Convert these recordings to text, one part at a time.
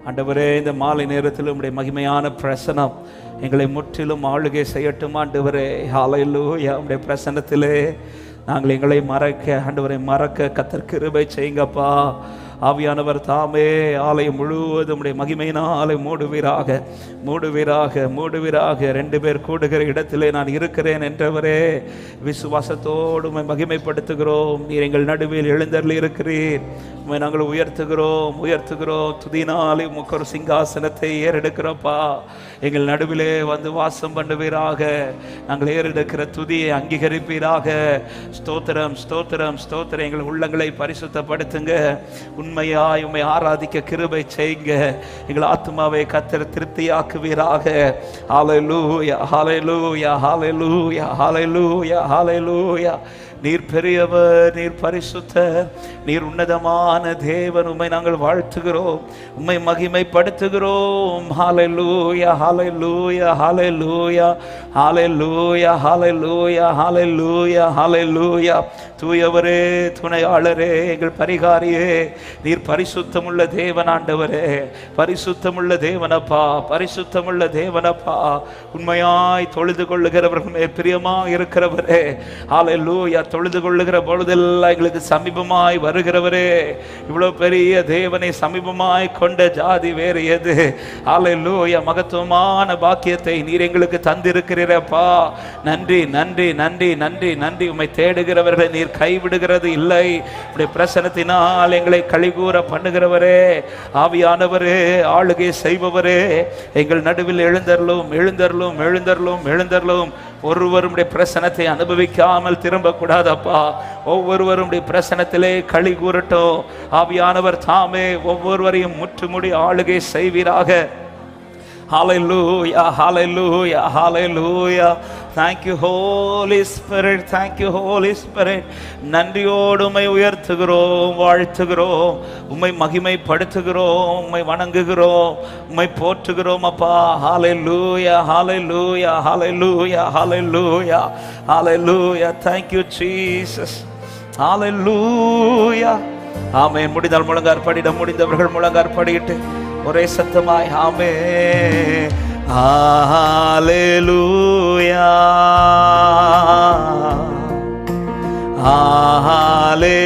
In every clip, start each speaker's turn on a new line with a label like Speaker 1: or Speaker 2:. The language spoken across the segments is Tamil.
Speaker 1: ஆண்டவரே, இந்த மாலை நேரத்தில் உம்முடைய மகிமையான பிரசனம் எங்களை முற்றிலும் ஆளுகை செய்யட்டும் ஆண்டவரே. ஹல்லேலூயா. உம்முடைய பிரசன்னத்திலே நாங்கள் எங்களை மறக்க, ஆண்டவரை மறக்க கர்த்தர் கிருபை செய்யுங்கப்பா. ஆவியானவர் தாமே ஆலயம் முழுவதும் உடைய மகிமையினாலே மூடுவீராக, மூடுவீராக, மூடுவீராக. 2 பேர் கூடுகிற இடத்திலே நான் இருக்கிறேன் என்றவரே, விசுவாசத்தோடு உம்மை மகிமைப்படுத்துகிறோம். நீர் எங்கள் நடுவில் எழுந்தருளி இருக்கிறீர். உம்மை நாங்கள் உயர்த்துகிறோம், உயர்த்துகிறோம். துதினாலே உமக்கு ஒரு சிங்காசனத்தை ஏறெடுக்கிறோப்பா. எங்கள் நடுவிலே வந்து வாசம் பண்ணுவீராக. நாங்கள் ஏறெடுக்கிற துதியை அங்கீகரிப்பீராக. ஸ்தோத்திரம், ஸ்தோத்திரம், ஸ்தோத்திரம். எங்கள் உள்ளங்களை பரிசுத்தப்படுத்துங்க. உண்மையாய் உம்மை ஆராதிக்க கிருபை செய்யுங்க. எங்கள் ஆத்துமாவை கர்த்தர் திருப்தியாக்குவீராக. ஹல்லேலூயா, ஹல்லேலூயா, ஹல்லேலூயா, ஹல்லேலூயா, ஹல்லேலூயா. நீர் பெரியவர், நீர் பரிசுத்தர், நீர் உன்னதமான தேவன். உம்மை நாங்கள் வாழ்த்துகிறோம், உம்மை மகிமைப்படுத்துகிறோம். ஹல்லேலூயா, ஹல்லேலூயா, ஹல்லேலூயா, ஹல்லேலூயா, ஹல்லேலூயா, ஹல்லேலூயா, ஹல்லேலூயா. தூயவரே, துணையாளரே, எங்கள் பரிகாரியே, நீர் பரிசுத்தமுள்ள தேவன் ஆண்டவரே. பரிசுத்தமுள்ள தேவனப்பா, பரிசுத்தமுள்ள தேவனப்பா. உண்மையாய் தொழுது கொள்ளுகிறவர்கள் மேல் பிரியமாக இருக்கிறவரே. ஹல்லேலூயா. தொழுது கொள்ளுகிற பொழுதெல்லாம் எங்களுக்கு சமீபமாய் வருகிறவரே. இவ்வளவு பெரிய தேவனை சமீபமாய் கொண்ட ஜாதி வேறு எது? ஹல்லேலூயா. மகத்துவமான பாக்கியத்தை நீர் எங்களுக்கு தந்திருக்கிறீரப்பா. நன்றி, நன்றி, நன்றி, நன்றி, நன்றி. உம்மை தேடுகிறவர்களை நீர் கைவிடுகிறது இல்லை. உம்முடைய பிரசன்னத்தினால் எங்களை கழிகூற பண்ணுகிறவரே, ஆவியானவரே, ஆளுகை செய்பவரே, எங்கள் நடுவில் எழுந்தருளும், எழுந்தருளும், எழுந்தருளும், எழுந்தருளும். ஒருவருடைய பிரசனத்தை அனுபவிக்காமல் திரும்ப கூடாதப்பா. ஒவ்வொருவருடைய பிரசனத்திலே களி கூறட்டும். ஆவியானவர் தாமே ஒவ்வொருவரையும் முற்றுமுடி ஆளுகை செய்வீராக. Hallelujah, hallelujah, hallelujah. Thank you Holy Spirit, thank you Holy Spirit. நன்றியோடு உம்மை உயர்த்துகிறோம், வாழ்த்துகிறோம், உம்மை மகிமைப்படுத்துகிறோம், உம்மை வணங்குகிறோம், உம்மை போற்றுகிறோம் அப்பா. Hallelujah, hallelujah, hallelujah, hallelujah, hallelujah. Thank you Jesus. Hallelujah. ஆமென். முடிந்தால் முழங்கார் படிட, முடிந்தவர்கள் முழங்கார் படியிட்டு ஒரே சத்தமாய் ஆமென். ஹல்லேலூயா,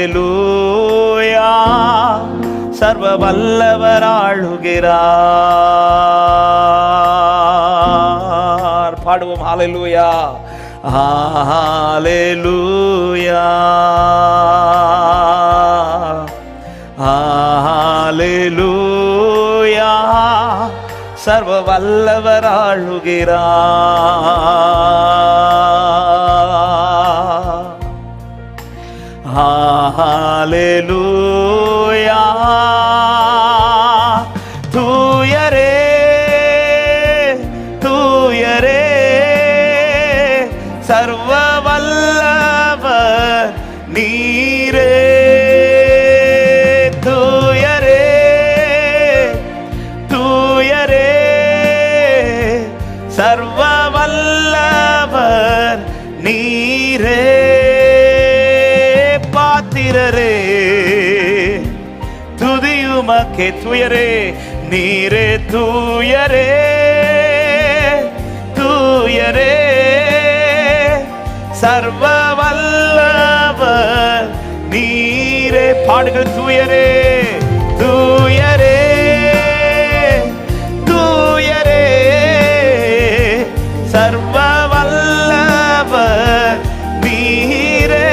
Speaker 1: ஹல்லேலூயா. சர்வ வல்லவர் ஆளுகிறார். பாடுவோம் ஹல்லேலூயா, ஹல்லேலூயா, ஹல்லேலூயா. சர்வ வல்லவர் ஆளுகிறார். ஹல்லேலூயா. தூயரே, தூயரே, சர்வ வல்லவர் நீரே. சர்வ வல்லவர் நீரே. பாத்திரரே, துதியுமக்கே. தூயரே, நீரே தூயரே, தூயரே, சர்வ வல்லவர் நீரே. பாடுகள் தூயரே, தூயரே, தூயரே, சர்வ வல்லவர் நீரே.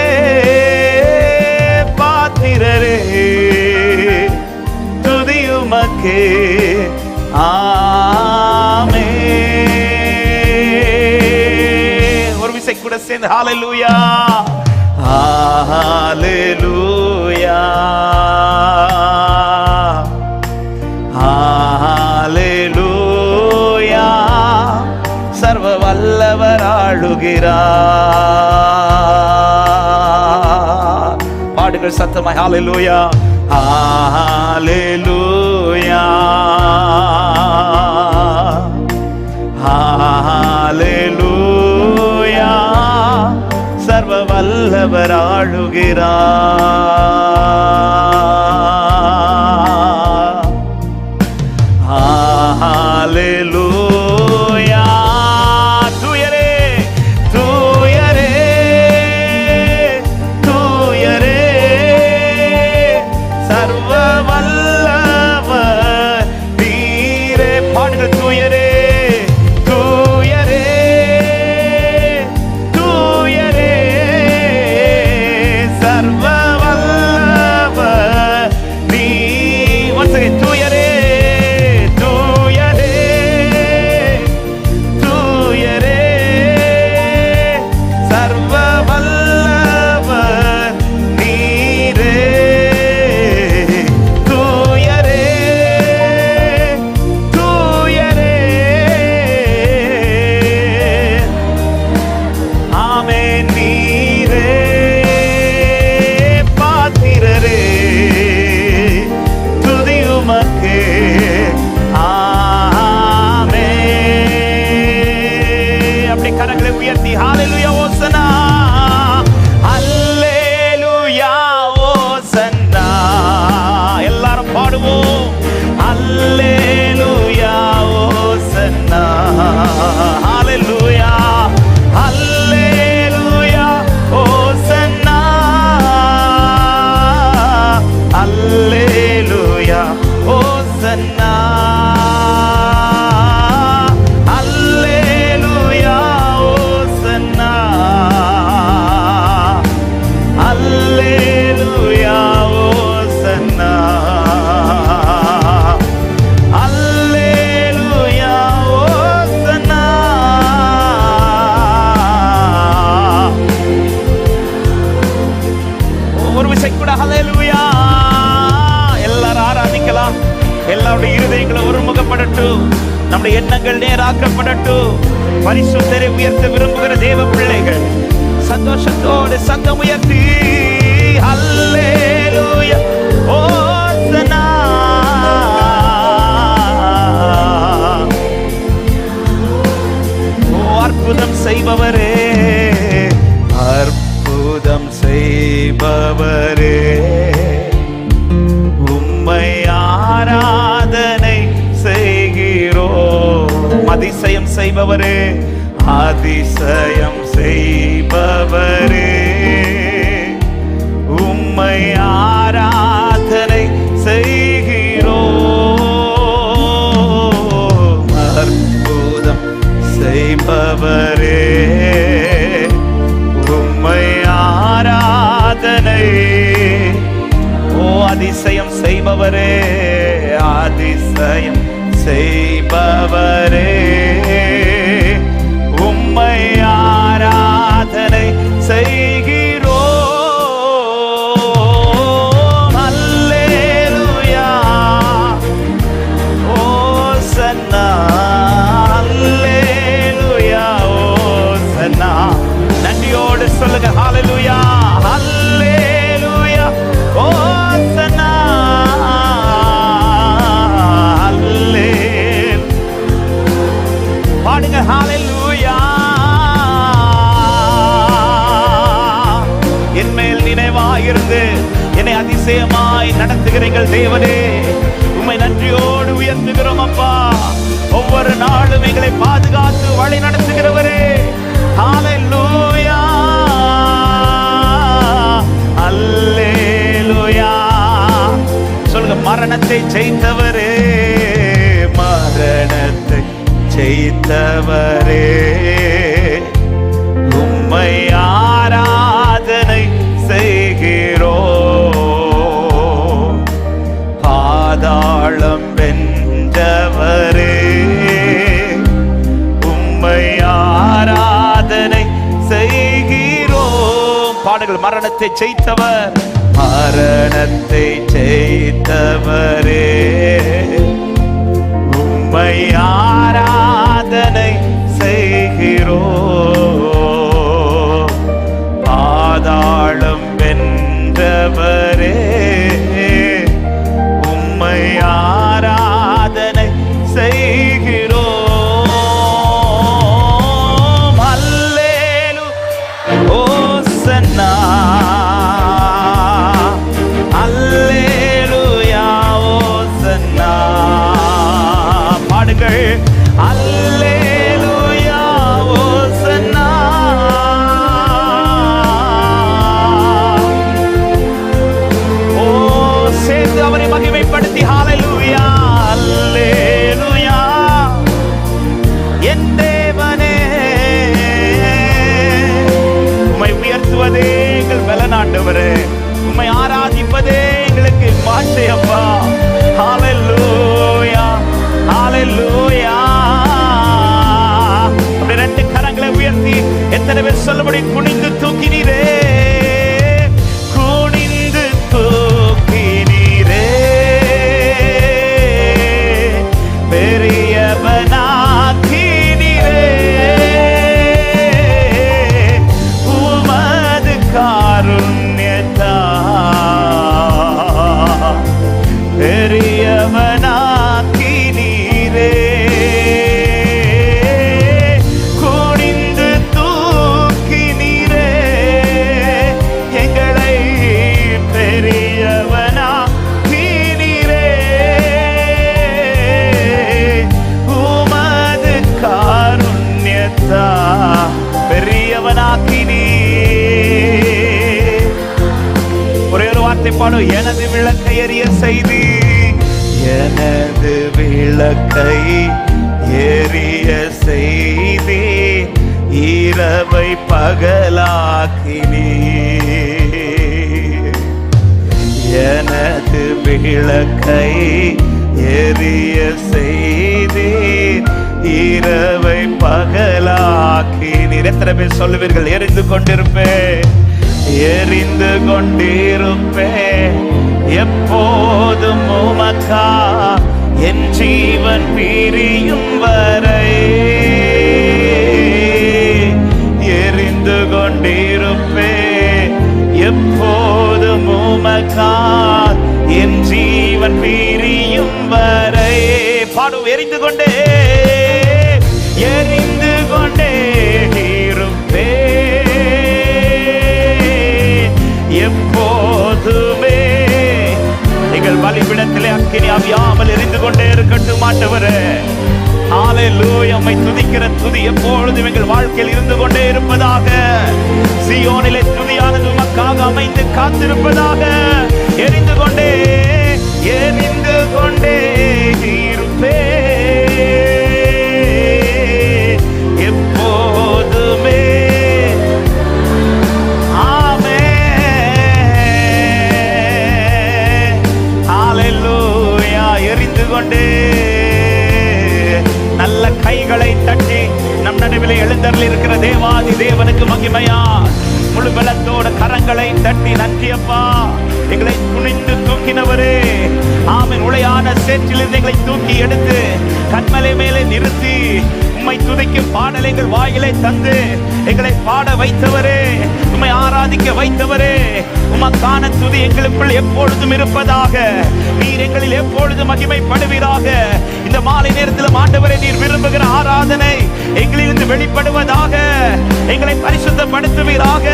Speaker 1: பாத்திரரே, துதியுமக்கே. ஆமென். ஒரு விசை கூட சேர்ந்து ஹல்லேலூயா, ஹல்லேலூயா, ஹல்லேலூயா. சர்வ வல்லவர் ஆளுகிறார். பாடுகள் சத்தமாய் ஹல்லேலூயா, ஹல்லேலூயா, ஹல்லேலூயா. சர்வ வல்லவர் ஆளுகிறார். ஹல்லேலூயா. தூயரே தூயரே தூயரே சர்வ வல்லவர் நீரே. பாடுங்கள். தூயரே தூயரே தூயரே சர்வ வல்லவர் நீ. once again. தூயரே தூயரே தூயரே சர்வ வல்லவர் நீரே. தூயரே தூயரே ஆமென். நீரே பாத்திரரே துதி உமக்கே. ஆமென். அப்படி கரங்களை உயர்த்தி ஹல்லேலூயா ஓசனா ஹல்லேலூயா ஓசன்னா எல்லாரும் பாடுவோம். ஹல்லேலூயா ஓசன்னா ஹல்லேலூயா ஹல்லேலூயா ஓசன்னா ஹல்லேலூயா ஓசன்னா ஹல்லேலூயா ஓசன்னா ஹல்லேலூயா ஓசன்னா ஹல்லேலூயா ஓசன்னா. ஒரு விசை கூட ஹல்லேலூயா. எல்லாரும் ஆராதிக்கலாம். எல்லாருடைய இருதயங்களை ஒருமுகப்படட்டும். நம்முடைய எண்ணங்கள் நேராக்கப்படட்டும். பரிசுத்தரை உயர்த்த விரும்புகிற தேவ பிள்ளைகள் சந்தோஷத்தோடு சத்தம் உயர்த்தி ஹல்லேலூயா ஓசனா. ஓ அற்புதம் செய்பவரே அற்புதம் செய்பவரே உம்மை ஆராதனை செய்கிறோம். அதிசயம் செய்பவரே அதிசயம் செய்பவரே உம்மை ஆராதனை செய்கிறோம். அற்புதம் செய்பவரே உம்மை ஆராதனை. ஓ அதிசயம் செய்பவரே அதிசயம் செய்பவரே உம்மை ஆராதனை செய்கிறோம். ஹல்லேலூயா ஓசன்னா ஹல்லேலூயா ஓசன்னா. நன்றியோடு சொல்லுங்க. ஹல்லேலூயா ஹல்லேலூயா ஓசன்னா ஹல்லேலூயா. பாடுங்க. ஹல்லேலூயா. என்மேல் நினைவாயிருந்து என்னை அதிசயமாய் நடத்துகிறீர்கள் தேவனே. உம்மை நன்றியோடு உயர்த்துகிறோம் அப்பா. ஒவ்வொரு நாளும் எங்களை பாதுகாத்து வழி நடத்துகிறவரே. ஹல்லேலூயா ஹல்லேலூயா. சொல்லுங்க. மரணத்தை ஜெயித்தவரே மரணத்தை ஜெயித்தவரே உம்மை ஆராதனை செய்கிறோம். பாதாளம் வென்றவரே உம்மை ஆராதனை செய்கிறோம். பாடுங்கள். மரணத்தை ஜெயித்தவர் மரணத்தை ஜெயித்தவரே உம்மை ஆராதனை செய்கிறோம். பாதாளம் வென்றவரே உம்மை ஆராதனை செய்கிறோம். ஹல்லேலூயா ஓசன்னா ஹல்லேலூயா ஓசன்னா சொல்லுங்கள். அல்லேலூயா ஓசன்னா. ஓ, சேர்ந்து அவரை மகிமைப்படுத்தி ஹalleluya. அல்லேலூயா. என் தேவனே, உம்மை உயர்த்துவதே எங்கள் பலனாண்டவரே, உம்மை ஆராதிப்பதே எங்களுக்கு மாட்டே அப்பா. ஹalleluya ஹalleluya. அப்படி ரெண்டு கரங்களை உயர்த்தி எத்தனை பேர் சொல்லபடி குனிந்து தூக்கினீரே, குனிந்து தூக்கினீரே, பெரியவனாக்கினீரே, உமது காருண்யத்தா பெரியவனாக்கினீரே, குனிந்து தூக்கினீரே, எங்களை பெரியவனாக்கினீரே, உமது காருண்யத்தா பெரியவனாக்கினீர். ஒரே ஒரு வார்த்தை பாடும். எனது விளக்கை எரிய செய்தி, எனது விளக்கை எரிய செய்தி, இரவை பகலாக்கினீர். எனது விளக்கை எரிய செய்தி, இரவை பகலாக்கினீர். எத்தனை பேர் சொல்லுவீர்கள்? எரிந்து கொண்டிருப்பேன், எரிந்து கொண்டிருப்பேன் எப்போதும் உமக்கா, என் ஜீவன் பிரியும் வரை. எரிந்து கொண்டிருப்பேன் எப்போதும் உமக்கா, என் ஜீவன் பிரியும் வரை. பாடும். எரிந்து கொண்டே, எரிந்து கொண்டே இருப்பேன் எப்போதுமே. எங்கள் பலிபீடத்திலே அக்கினி அவியாமல் எரிந்து கொண்டே இருக்கட்டும் ஆண்டவரே. ஹalleluya. உம்மை துதிக்கிற துதி எப்பொழுதும் எங்கள் வாழ்க்கையில் இருந்து கொண்டே இருப்பதாக. சீயோனிலே துதியானது உமக்காக அமைந்து காத்திருப்பதாக. எரிந்து கொண்டே, எரிந்து கொண்டே இருப்பேன் எப்போதுமே. எரிந்து கொண்டே நல்ல கைகளை தட்டி நம் நடுவில் எழுந்தருள் இருக்கிற தேவாதி தேவனுக்கு மகிமையா முழு பலத்தோட கரங்களை தட்டி நன்றி அப்பா. எங்களை குனிந்து தூக்கினவரே, ஆமென். உளையான சேற்றிலிருந்து எங்களை தூக்கி எடுத்து கண்மலை மேலே நிறுத்தி உம்மை துதிக்கும் பாடலை எங்கள் வாயிலை தந்து எங்களை பாட வைத்தவரே, உம்மை ஆராதிக்க வைத்தவரே, உமக்கான துதி எங்களுக்குள் எப்பொழுதும் இருப்பதாக. நீர் எங்களில் எப்பொழுதும் மகிமைப்படுவீராக. இந்த மாலை நேரத்தில் ஆண்டவரே, நீர் விரும்புகிற ஆராதனை எங்களிலிருந்து வெளிப்படுவதாக. எங்களை பரிசுத்தப்படுத்துவீராக,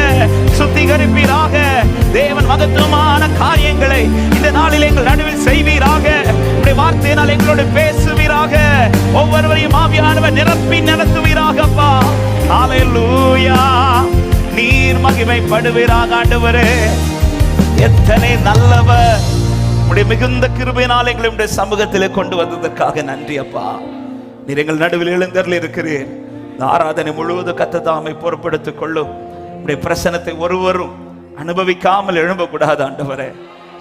Speaker 1: சுத்திகரிப்பீராக. தேவன் மகத்துவமான காரியங்களை இந்த நாளில் எங்கள் நடுவில் செய்வீராக. உம்முடைய வார்த்தையினால் எங்களோடு பேசுவீராக. ஒவ்வொருவரையும் ஆவியானவர் நிரப்பி நடத்துவீராக அப்பா. ஹalleluya. நீர் மகிமைப்படுவீராக ஆண்டவரே. எத்தனை நல்லவர். உம்முடைய மிகுந்த கிருபையினால் எங்களை உம்முடைய சமூகத்திலே கொண்டு வந்ததற்காக நன்றி அப்பா. நீர் எங்கள் நடுவில் எழுந்தருளி இருக்கிறீர். இந்த ஆராதனை முழுவதும் கர்த்தர் தாமே பொறுப்படுத்திக் கொள்ளும். உம்முடைய பிரசன்னத்தை ஒருவரும் அனுபவிக்காமல் எழும்பக்கூடாது ஆண்டவரே.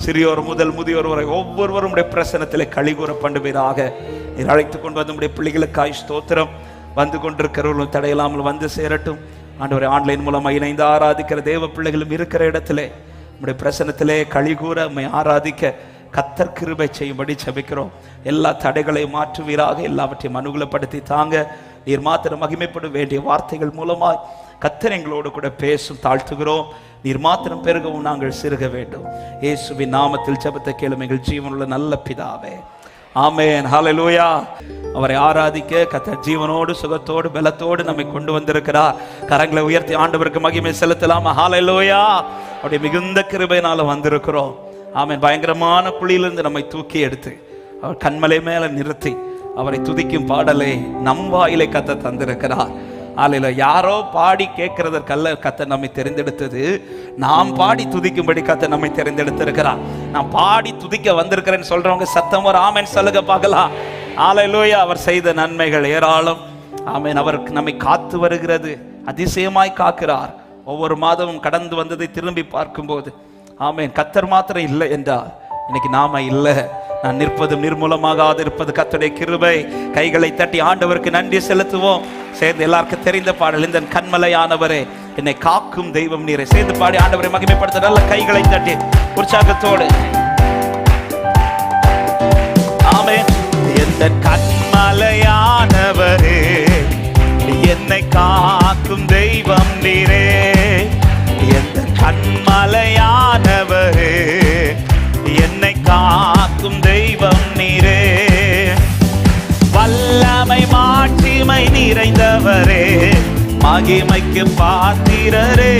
Speaker 1: சிறியோர் முதல் முதியோர் வரை ஒவ்வொருவரும் உடைய பிரசன்னத்திலே களிகூற பண்ணுவீராக. நீர் அழைத்துக் கொண்டு வந்து உடைய பிள்ளைகளுக்காய் ஸ்தோத்திரம். வந்து கொண்டிருக்கிறவர்களும் தடையில்லாமல் வந்து சேரட்டும் ஆண்டவரே. ஆன்லைன் மூலமாக இணைந்து ஆராதிக்கிற தேவ பிள்ளைகளும் இருக்கிற இடத்திலே உடைய பிரசன்னத்திலே களிகூற உம்மை ஆராதிக்க கர்த்தர் கிருபை செய்யும்படி ஜெபிக்கிறோம். எல்லா தடைகளையும் மாற்றுவீராக. எல்லாவற்றையும் அனுகூலப்படுத்தி தாங்க. நீர் மாத்திரம் மகிமைப்பட வேண்டிய வார்த்தைகள் மூலமாய் கர்த்தர் எங்களோடு கூட பேசும். தாழ்த்துகிறோம். நீர் மாத்திரம் பெருகவும் நாங்கள் சிறுக வேண்டும். இயேசுவின் நாமத்தில் ஜெபத்தை கேளும் எங்கள் ஜீவனுள்ள நல்ல பிதாவே, ஆமென். ஹல்லேலூயா. அவரை ஆராதிக்க கர்த்தர் ஜீவனோடு சுகத்தோடு பலத்தோடு நம்மை கொண்டு வந்திருக்கிறார். கரங்களை உயர்த்தி ஆண்டவருக்கு மகிமை செலுத்தலாம். ஹல்லேலூயா. அவருடைய மிகுந்த கிருபையினால வந்திருக்கிறோம். ஆமென். பயங்கரமான குழியிலிருந்து நம்மை தூக்கி எடுத்து அவர் கண்மலை மேல நிறுத்தி அவரை துதிக்கும் பாடலை நம் வாயிலை கர்த்தர் தந்திருக்கிறார். ஆலையில யாரோ பாடி கேட்கிறதற்கல்ல கர்த்தர் நம்மை தெரிந்தெடுத்தது, நாம் பாடி துதிக்கும்படி கர்த்தர் நம்மை தெரிந்தெடுத்திருக்கிறார். நான் பாடி துதிக்க வந்திருக்கிறேன்னு சொல்றவங்க சத்தம் ஒரு ஆமென் சொல்லுங்க பார்க்கலாம். ஹல்லேலூயா. அவர் செய்த நன்மைகள் ஏராளம். ஆமென். அவர் நம்மை காத்து வருகிறது, அதிசயமாய் காக்கிறார். ஒவ்வொரு மாதமும் கடந்து வந்ததை திரும்பி பார்க்கும்போது ஆமென். கர்த்தர் மாத்திரம் இல்லை என்றால் இன்னைக்கு நாம இல்லை. நான் நிற்பதும் நிர்மூலமாகாது இருப்பது கர்த்தருடைய கிருபை. கைகளை தட்டி ஆண்டவருக்கு நன்றி செலுத்துவோம். சேர்ந்து எல்லாருக்கும் தெரிந்த பாடல், இந்த கண்மலையானவரே என்னை காக்கும் தெய்வம் நீரை. சேர்ந்து பாடி ஆண்டவரை மகிமைப்படுத்த நல்ல கைகளை தட்டி உற்சாகத்தோடு. ஆமென். எந்த கண்மலையானவரே என்னை காக்கும் தெய்வம் நீரே. எந்த கண்மலையானவரே என்னை காக்கும் தெய்வம் நீரே. வல்லமை மாட்சிமை நிறைந்தவரே மகிமைக்கு பாத்திரரே.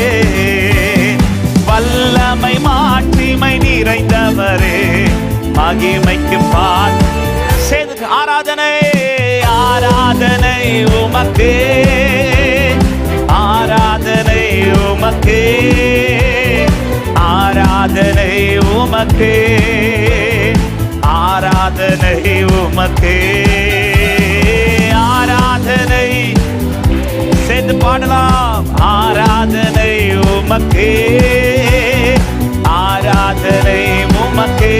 Speaker 1: வல்லமை மாட்சிமை நிறைந்தவரே மகிமைக்கு சேர்ந்து ஆராதனை ஆராதனை உமக்கே. ஆராதனை உமக்கே. ஆராதனை உமக்கே. ஆராதனை உமக்கே. ஆராதனை சேர்ந்து பாடலாம். ஆராதனை உமக்கே. ஆராதனை உமக்கே.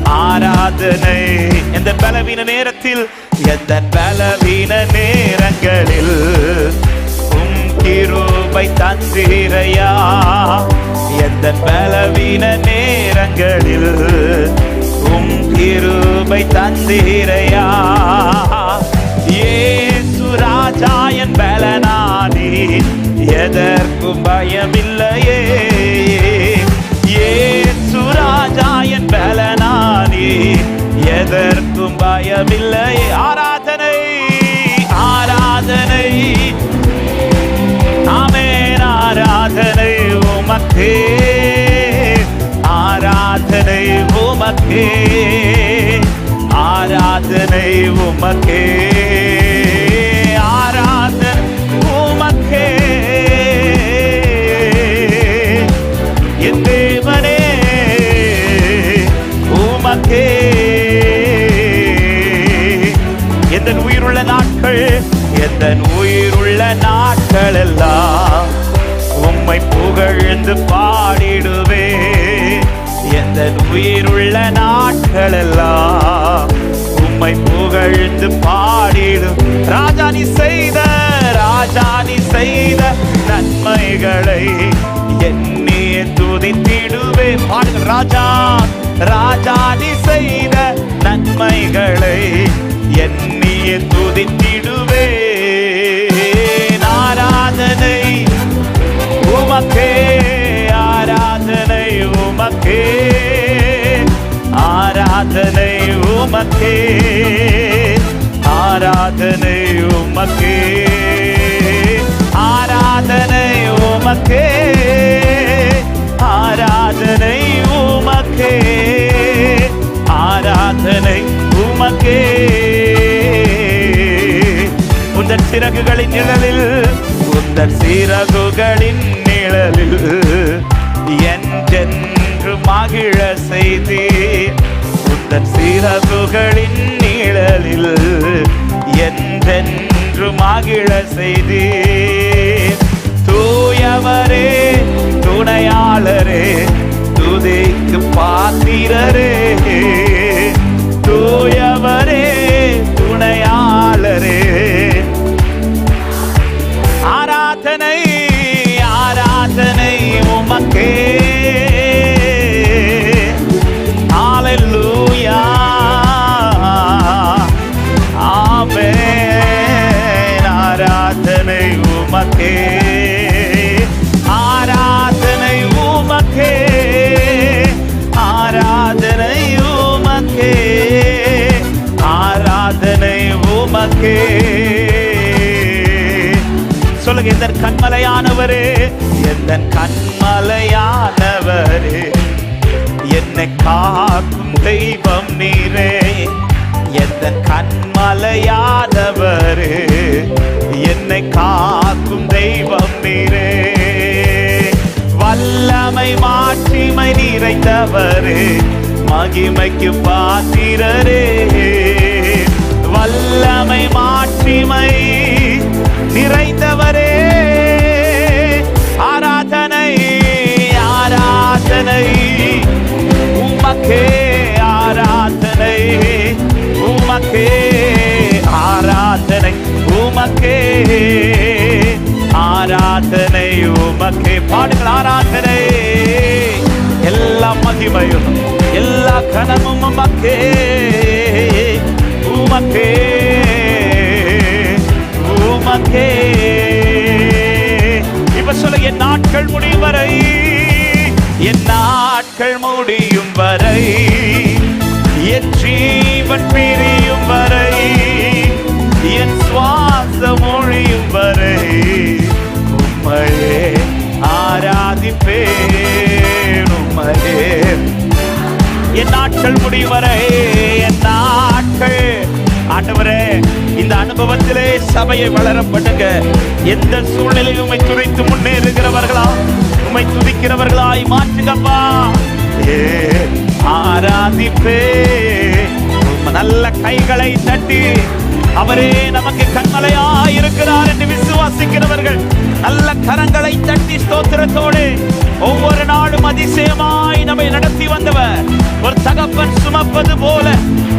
Speaker 1: ஆராதனை. எந்த பலவீன நேரத்தில், எந்த பலவீன நேரங்களில் உம் கிருபை தந்தீரையா. எந்த பலவீன நேரங்களில் உம் கிருபை தந்தீரையா. இயேசு ராஜா என் பலனானி, எதற்கும் பயமில்லையே. இயேசு ராஜா என் பலனானி, எதற்கும் பயமில்லையே. ஆராதனை ஆராதனை ஆமென். ஆராதனை உமக்கே. ஆராதனை உமக்கே. ஆராதனை உமக்கே. ஆராதனை உமக்கே. என் தேவனே உமக்கே. எந்த உயிருள்ள நாட்கள், எந்த உயிருள்ள நாட்கள் எல்லாம் உம்மை புகழ்ந்து பாடிடுவே. எந்த உயிருள்ள நாட்கள் எல்லாம் உம்மை புகழ்ந்து பாடிடும். ராஜா நீ செய்த, ராஜா நீ செய்த நன்மைகளை எண்ணியே துதித்திடுவே. பாடுங்கள். ராஜா ராஜா நீ செய்த நன்மைகளை எண்ணியே துதித்திடுவே. ஆராதனை உமக்கே. ஆராதனை உமக்கே. ஆராதனை உமக்கே. ஆராதனை உமக்கே. ஆராதனை உமக்கே. ஆராதனை உமக்கே. ஆராதனை உமக்கே. உந்தன் சிறகுகளின் நிழலில், உந்தன் சிறகுகளின் நிழலில் என்றென்று மகிழ செய்தீர். உந்தன் சிறகுகளின் நிழலில் என்றென்று மகிழ செய்தீர். தூயவரே துணையாளரே துதிக்கு பாத்திரரே. தூயவரே துணையாளரே. ஆராதனை ஆராதனை உமக்கே. ஹல்லேலூயா. ஆமென். ஆராதனை உமக்கே. ஆராதனை உமக்கே. ஆராதனை உமக்கே. ஆராதனை உமக்கே. சொல்லுங்க. எந்த கண்மலையானவரே, எந்த கண்மலையானவரே என்னை காக்கும் தெய்வம் நீரே. எந்த கண்மலையாதவரே, என்னை காக்கும் தெய்வம் நீரே. வல்லமை மாட்சிமை நிறைந்தவரே, மகிமைக்கு பாத்திரரே. வல்லமை மாட்சிமை நிறைந்தவரே, ஆராதனை ஆராதனை உமக்கே, ஆராதனை உமக்கே, ஆராதனை உமக்கே, ஆராதனை உமக்கே. பாடுங்கள், ஆராதனை. எல்லா மகிமையும் எல்லா கனமும் உமக்கே, உமக்கே, உமக்கே. இப்ப சொல்ல, என் நாட்கள் முடியும் வரை, என் நாட்கள் முடியும் வரை, என் ஜீவன் பிரியும் வரை, என் சுவாசம் ஒழியும் வரை, உம்மையே ஆராதிப்பேன், உம்மையே. என் நாட்கள் முடியும் வரை, என் நாட்கள். ஆண்டவரே, இந்த அனுபவத்திலே சபையை வளர பண்ணுங்க. எந்த சூழ்நிலையும் உம்மை துதித்து முன்னேறுகிறவர்களா, உம்மை துதிக்கிறவர்களாய் மாற்றுங்கப்பா. ஆராதிப்பே. நல்ல கைகளை தட்டி, அவரே நமக்கு கண்மலையாய் இருக்கிறார் என்று விசுவாசிக்கிறவர்கள் நல்ல கரங்களை தட்டி ஸ்தோத்திரத்தோடு ஒவ்வொரு நாளும் அதிசயமாய் நம்மை நடத்தி வந்தவர், ஒரு தகப்பன் சுமப்பது போல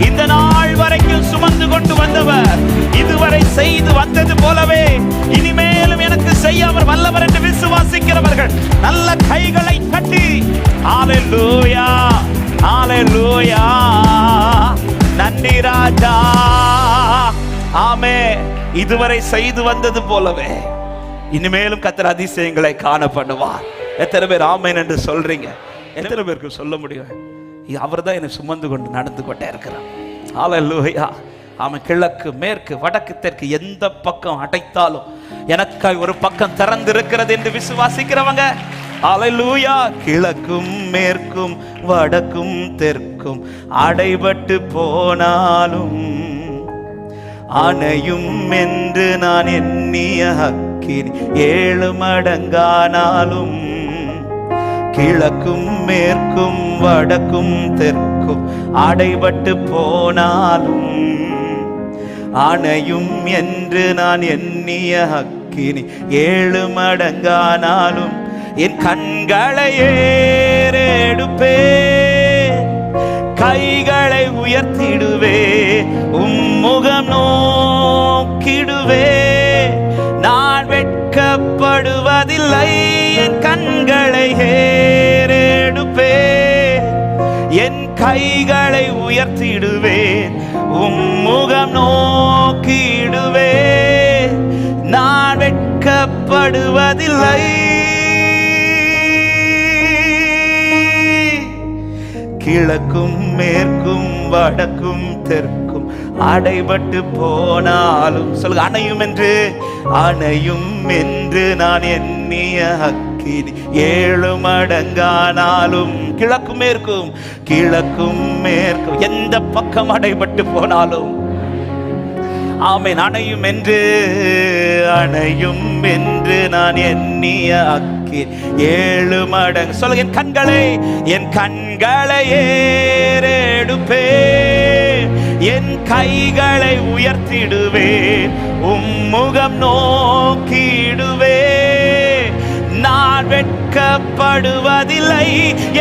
Speaker 1: இந்த நாள் வரைக்கும் சுமந்து கொண்டு வந்தவர், இதுவரை செய்து வந்தது போலவே இனிமேலும் எனக்கு செய்ய அவர் வல்லவர் என்று விசுவாசிக்கிறவர்கள் நல்ல கைகளை தட்டி ஹல்லேலூயா, ஹல்லேலூயா, நன்றி ராஜா, ஆமே. இதுவரை செய்து வந்தது போலவே இனிமேலும் கர்த்தர் அதிசயங்களை காண பண்ணுவார். எத்தனை பேர் ஆமென் என்று சொல்றீங்க? எத்தனை பேருக்கு சொல்ல முடியும்? அவர் தான் என்னை சுமந்து கொண்டு நடந்து கொண்டே இருக்கிறார். ஹல்லேலூயா. ஆமென். கிழக்கு மேற்கு வடக்கு தெற்கு எந்த பக்கம் அடைத்தாலும் எனக்காய் ஒரு பக்கம் திறந்திருக்கிறது என்று விசுவாசிக்கிறவங்க ஹல்லேலூயா. கிழக்கும் மேற்கும் வடக்கும் தெற்கும் அடைபட்டு போனாலும் அணையும் என்று நான் எண்ணிய அக்கினி 7 மடங்கானாலும், கிழக்கும் மேற்கும் வடக்கும் தெற்கும் அடைபட்டு போனாலும், அணையும் என்று நான் எண்ணிய அக்கினி 7 மடங்கானாலும், என் கண்களை ஏறெடுப்பே, கைகளை உயர்த்திடுவே, உம்முகம் நோக்கிடுவே, நான் வெட்கப்படுவதில்லை, என் கண்களை ஏறெடுப்பே, என் கைகளை உயர்த்திடுவேன், உம்முகம் நோக்கிடுவே, நான் வெட்கப்படுவதில்லை. கிழக்கும் மேற்கும் வடக்கும் தெற்கும் அடைபட்டு போனாலும், சொல்லுங்க, அணையும் என்று, அணையும் என்று நான் எண்ணிய அக்கினி 7 மடங்கானாலும், கிழக்கும் மேற்கும், கிழக்கும் மேற்கும் எந்த பக்கம் அடைபட்டு போனாலும், ஆமென், அணையும் என்று, அணையும் என்று நான் எண்ணிய அக்கினி 7 மடங்கு. சொல்லுங்க, என் கண்களை ஏறெடுப்பே, என் கைகளை உயர்த்திடுவேன், உம்முகம் நோக்கிடுவே, நான் வெட்கப்படுவதில்லை,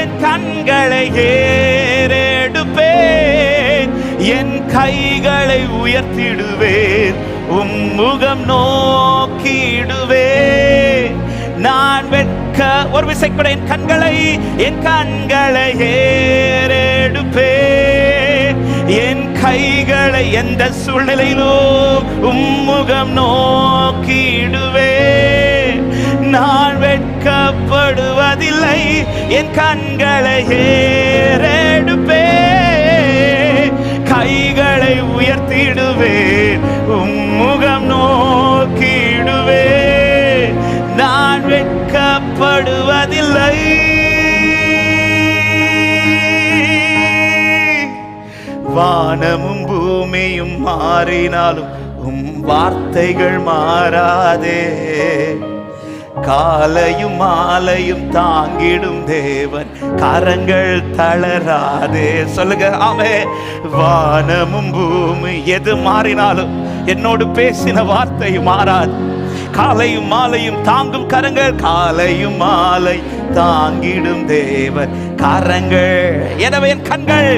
Speaker 1: என் கண்களை ஏறெடுப்பேன், என் கைகளை உயர்த்திடுவேன், உம்முகம் நோக்கிடுவே, நான் ஒரு விசை கூட என் கண்களை ஏறெடுப்பே, என் கைகளை எந்த சூழ்நிலையிலும் உம்முகம் நோக்கிடுவே, நான் வெட்கப்படுவதில்லை, என் கண்களை ஏறெடுப்பே, கைகளை உயர்த்திடுவேன், உம்முகம் நோக்கிடுவே, நான் வெட்கப்படுவதில்லை. வானமும் பூமி பூமியும் மாறினாலும் உம் வார்த்தைகள் மாறாதே. காலையும் மாலையும் தாங்கிடும் தேவன், கரங்கள் தளராதே. சொல்லுங்க ஆமே. வானமும் பூமி எது மாறினாலும் என்னோடு பேசின வார்த்தை மாறாது. காலையும் மாலையும் தாங்கும் கரங்கள், காலையும் மாலை தாங்கிடும் தேவன் கரங்கள். எனவே என் கண்களை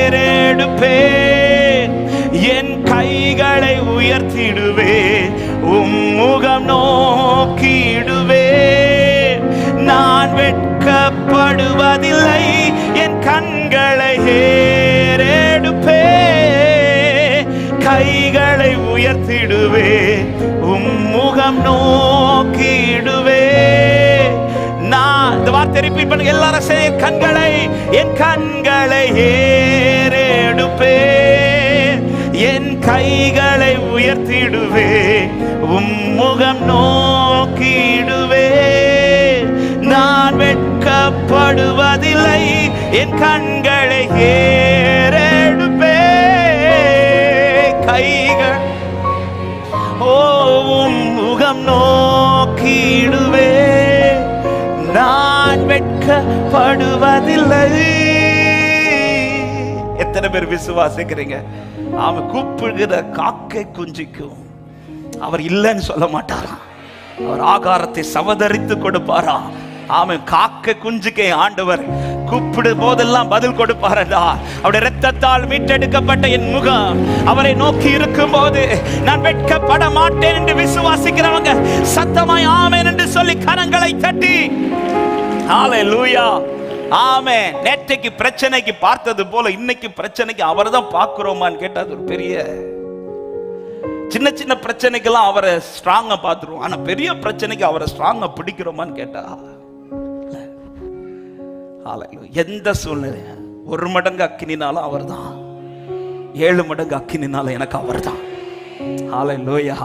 Speaker 1: ஏறெடுப்பேன், என் கைகளை உயர்த்திடுவேன், உம்முகம் நோக்கிடுவேன். நான் வெட்கப்படுவதில்லை, என் கண்களை ஏறெடுப்பேன், கைகளை உயர்த்திடுவேன், உம்முகம் நோக்கிடுவேன். நான் இந்த வார்த்தை ரிப்பீட் பண்ணுங்க எல்லாரும் சேர்ந்து. என் கண்களை ஏறெடுப்பேன், என் கைகளை உயர்த்திடுவேன், உம்முகம் நோக்கிடுவேன். நான் வெட்கப்படுவதில்லை, என் கண்களை ஏறெடுப்பேன், கைகள் உம்முகம் நோக்கிடுவேன். நான் வெட்கப்படுவதில்லை. எத்தனை பேர் விசுவாசிக்கிறீங்க? அவன் கூப்பிடுகிற காக்கை குஞ்சிக்கும் அவர் இல்லைன்னு சொல்ல மாட்டாராம். அவர் ஆகாரத்தை சவதரித்து கொடுப்பாரா. அவன் காக்கை குஞ்சுக்கே ஆண்டவர் கூப்பிடும் போதெல்லாம் பதில் கொடுப்பாரா. அவருடைய இரத்தத்தால் மீட்டெடுக்கப்பட்ட என் முகம் அவரை நோக்கி இருக்கும் போது நான் வெட்கப்பட மாட்டேன் என்று விசுவாசிக்கிறவங்க சத்தமாய் ஆமென் என்று சொல்லி கரங்களை தட்டி ஹல்லேலூயா. ஆமென். நேற்றைக்கு பிரச்சனைக்கு பார்த்தது போல இன்னைக்கு பிரச்சனைக்கு அவர்தான் பார்க்கிறோமான்னு கேட்டா அது ஒரு பெரிய. சின்ன சின்ன பிரச்சனைக்கெல்லாம் அவரை ஸ்ட்ராங்கா பார்த்துருவோம், ஆனா பெரிய பிரச்சனைக்கு அவரை ஸ்ட்ராங்கா பிடிக்கிறோமான்னு கேட்டா எந்த சூழ்நிலை 1 மடங்கு அக்கினினாலும் அவர் தான், 7 மடங்கு அக்கினினாலும் எனக்கு அவர் தான். ஹல்லேலூயா.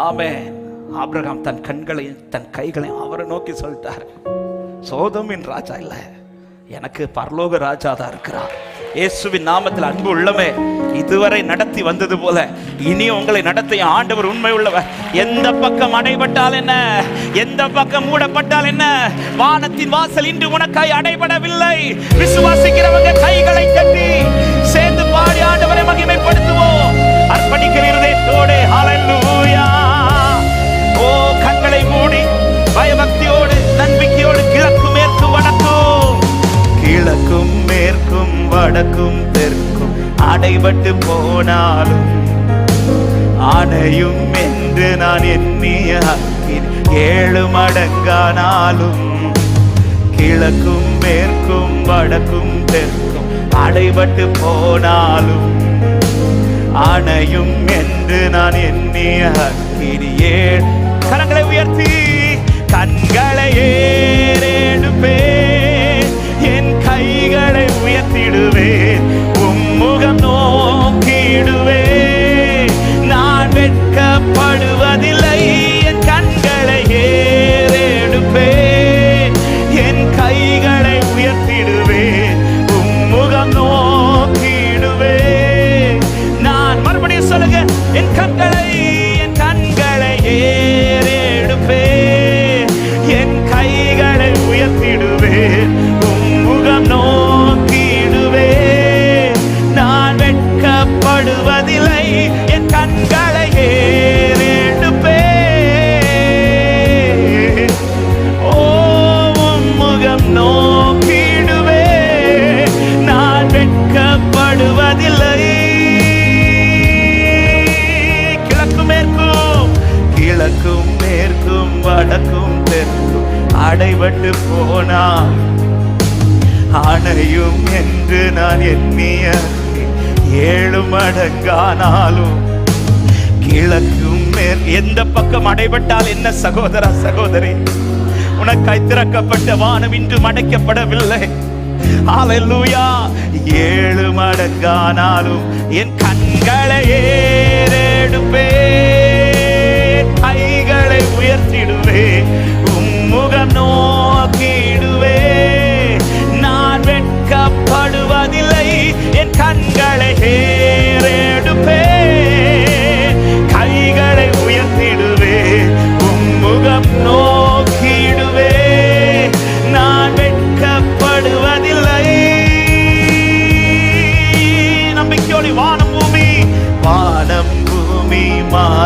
Speaker 1: ஆமென். ஆபிரகாம் தன் கண்களையும் தன் கைகளையும் அவரை நோக்கி சொல்லிட்டார், சோதோமின் ராஜா இல்ல, எனக்கு பரலோக ராஜா தான் இருக்கிறார். இயேசுவின் நாமத்தில் அன்பு உள்ளமே, இதுவரை நடத்தி வந்தது போல இனி உங்களை நடத்திய ஆண்டவர் உண்மை உள்ளவர். எந்த பக்கம் அடைபட்டால் என்ன, எந்த பக்கம் மூடப்பட்டால் என்ன, வானத்தின் வாசல் இன்று உனக்காய் அடைபடவில்லை. விசுவாசிக்கிறவங்க கைகளை தட்டி சேர்ந்து பாடி ஆண்டவரை மகிமைப்படுத்துவோம். அர்ப்பணிக்கிற இருதயத்தோடு ஹல்லேலூயா. ஓ கண்களை மூடி பயபக்தியோடு நம்பிக்கையோடு கிழக்கும் மேற்கு வடக்கும், கிழக்கும் மேற்கும் வடக்கும் தெற்கும் அடைபட்டு போனாலும் அணையும் என்று நான் எண்ணிய அக்கினி 7 மடங்கானாலும், கிழக்கும் மேற்கும் வடக்கும் தெற்கும் அடைபட்டு போனாலும் அணையும் என்று நான் எண்ணிய அக்கினி 7. கரங்களை உயர்த்தி கண்களை ஏறெடுப்பேன், என் கைகளை உயர்த்திடுவேன், உம்முகம் நோக்கிடுவேன். நான் வெட்கப்படுவதில்லை, என் கண்களை ஏறெடுப்பேன், என் கைகளை உயர்த்திடுவேன், உம்முகம் நோக்கிடுவேன். நான் மறுபடியும் சொல்லுங்க, என் கண்களை ஏறெடுப்பேன், என் கைகளை உயர்த்திடுவேன், உம்முகம் நோக்கிடுவேன். நான் வெட்கப்படுவதில்லை, என் கண்களை ஏறெடுப்பேன், ஓ உம்முகம் நோக்கிடுவேன். நான் வெட்கப்படுவதில்லை. கிழக்கும் மேற்கும் வடக்கும் தெற்கும் அடைபட்டு போனால் அணையும் என்று நான் எண்ணிய 7 மடங்கானாலும், கிழக்கும் எந்த பக்கம் அடைபட்டால் என்ன சகோதர சகோதரி, உனக்காய் திறக்கப்பட்ட வானம் இன்று அடைக்கப்படவில்லை. ஹல்லேலூயா. 7 மடங்கானாலும் என் கண்களை ஏறெடுப்பேன், கைகளை உயர்த்திடுவேன், உம்முகம் நோக்கிடுவேன். நான் வெட்கப்படுவதில்லை, என் கண்கள்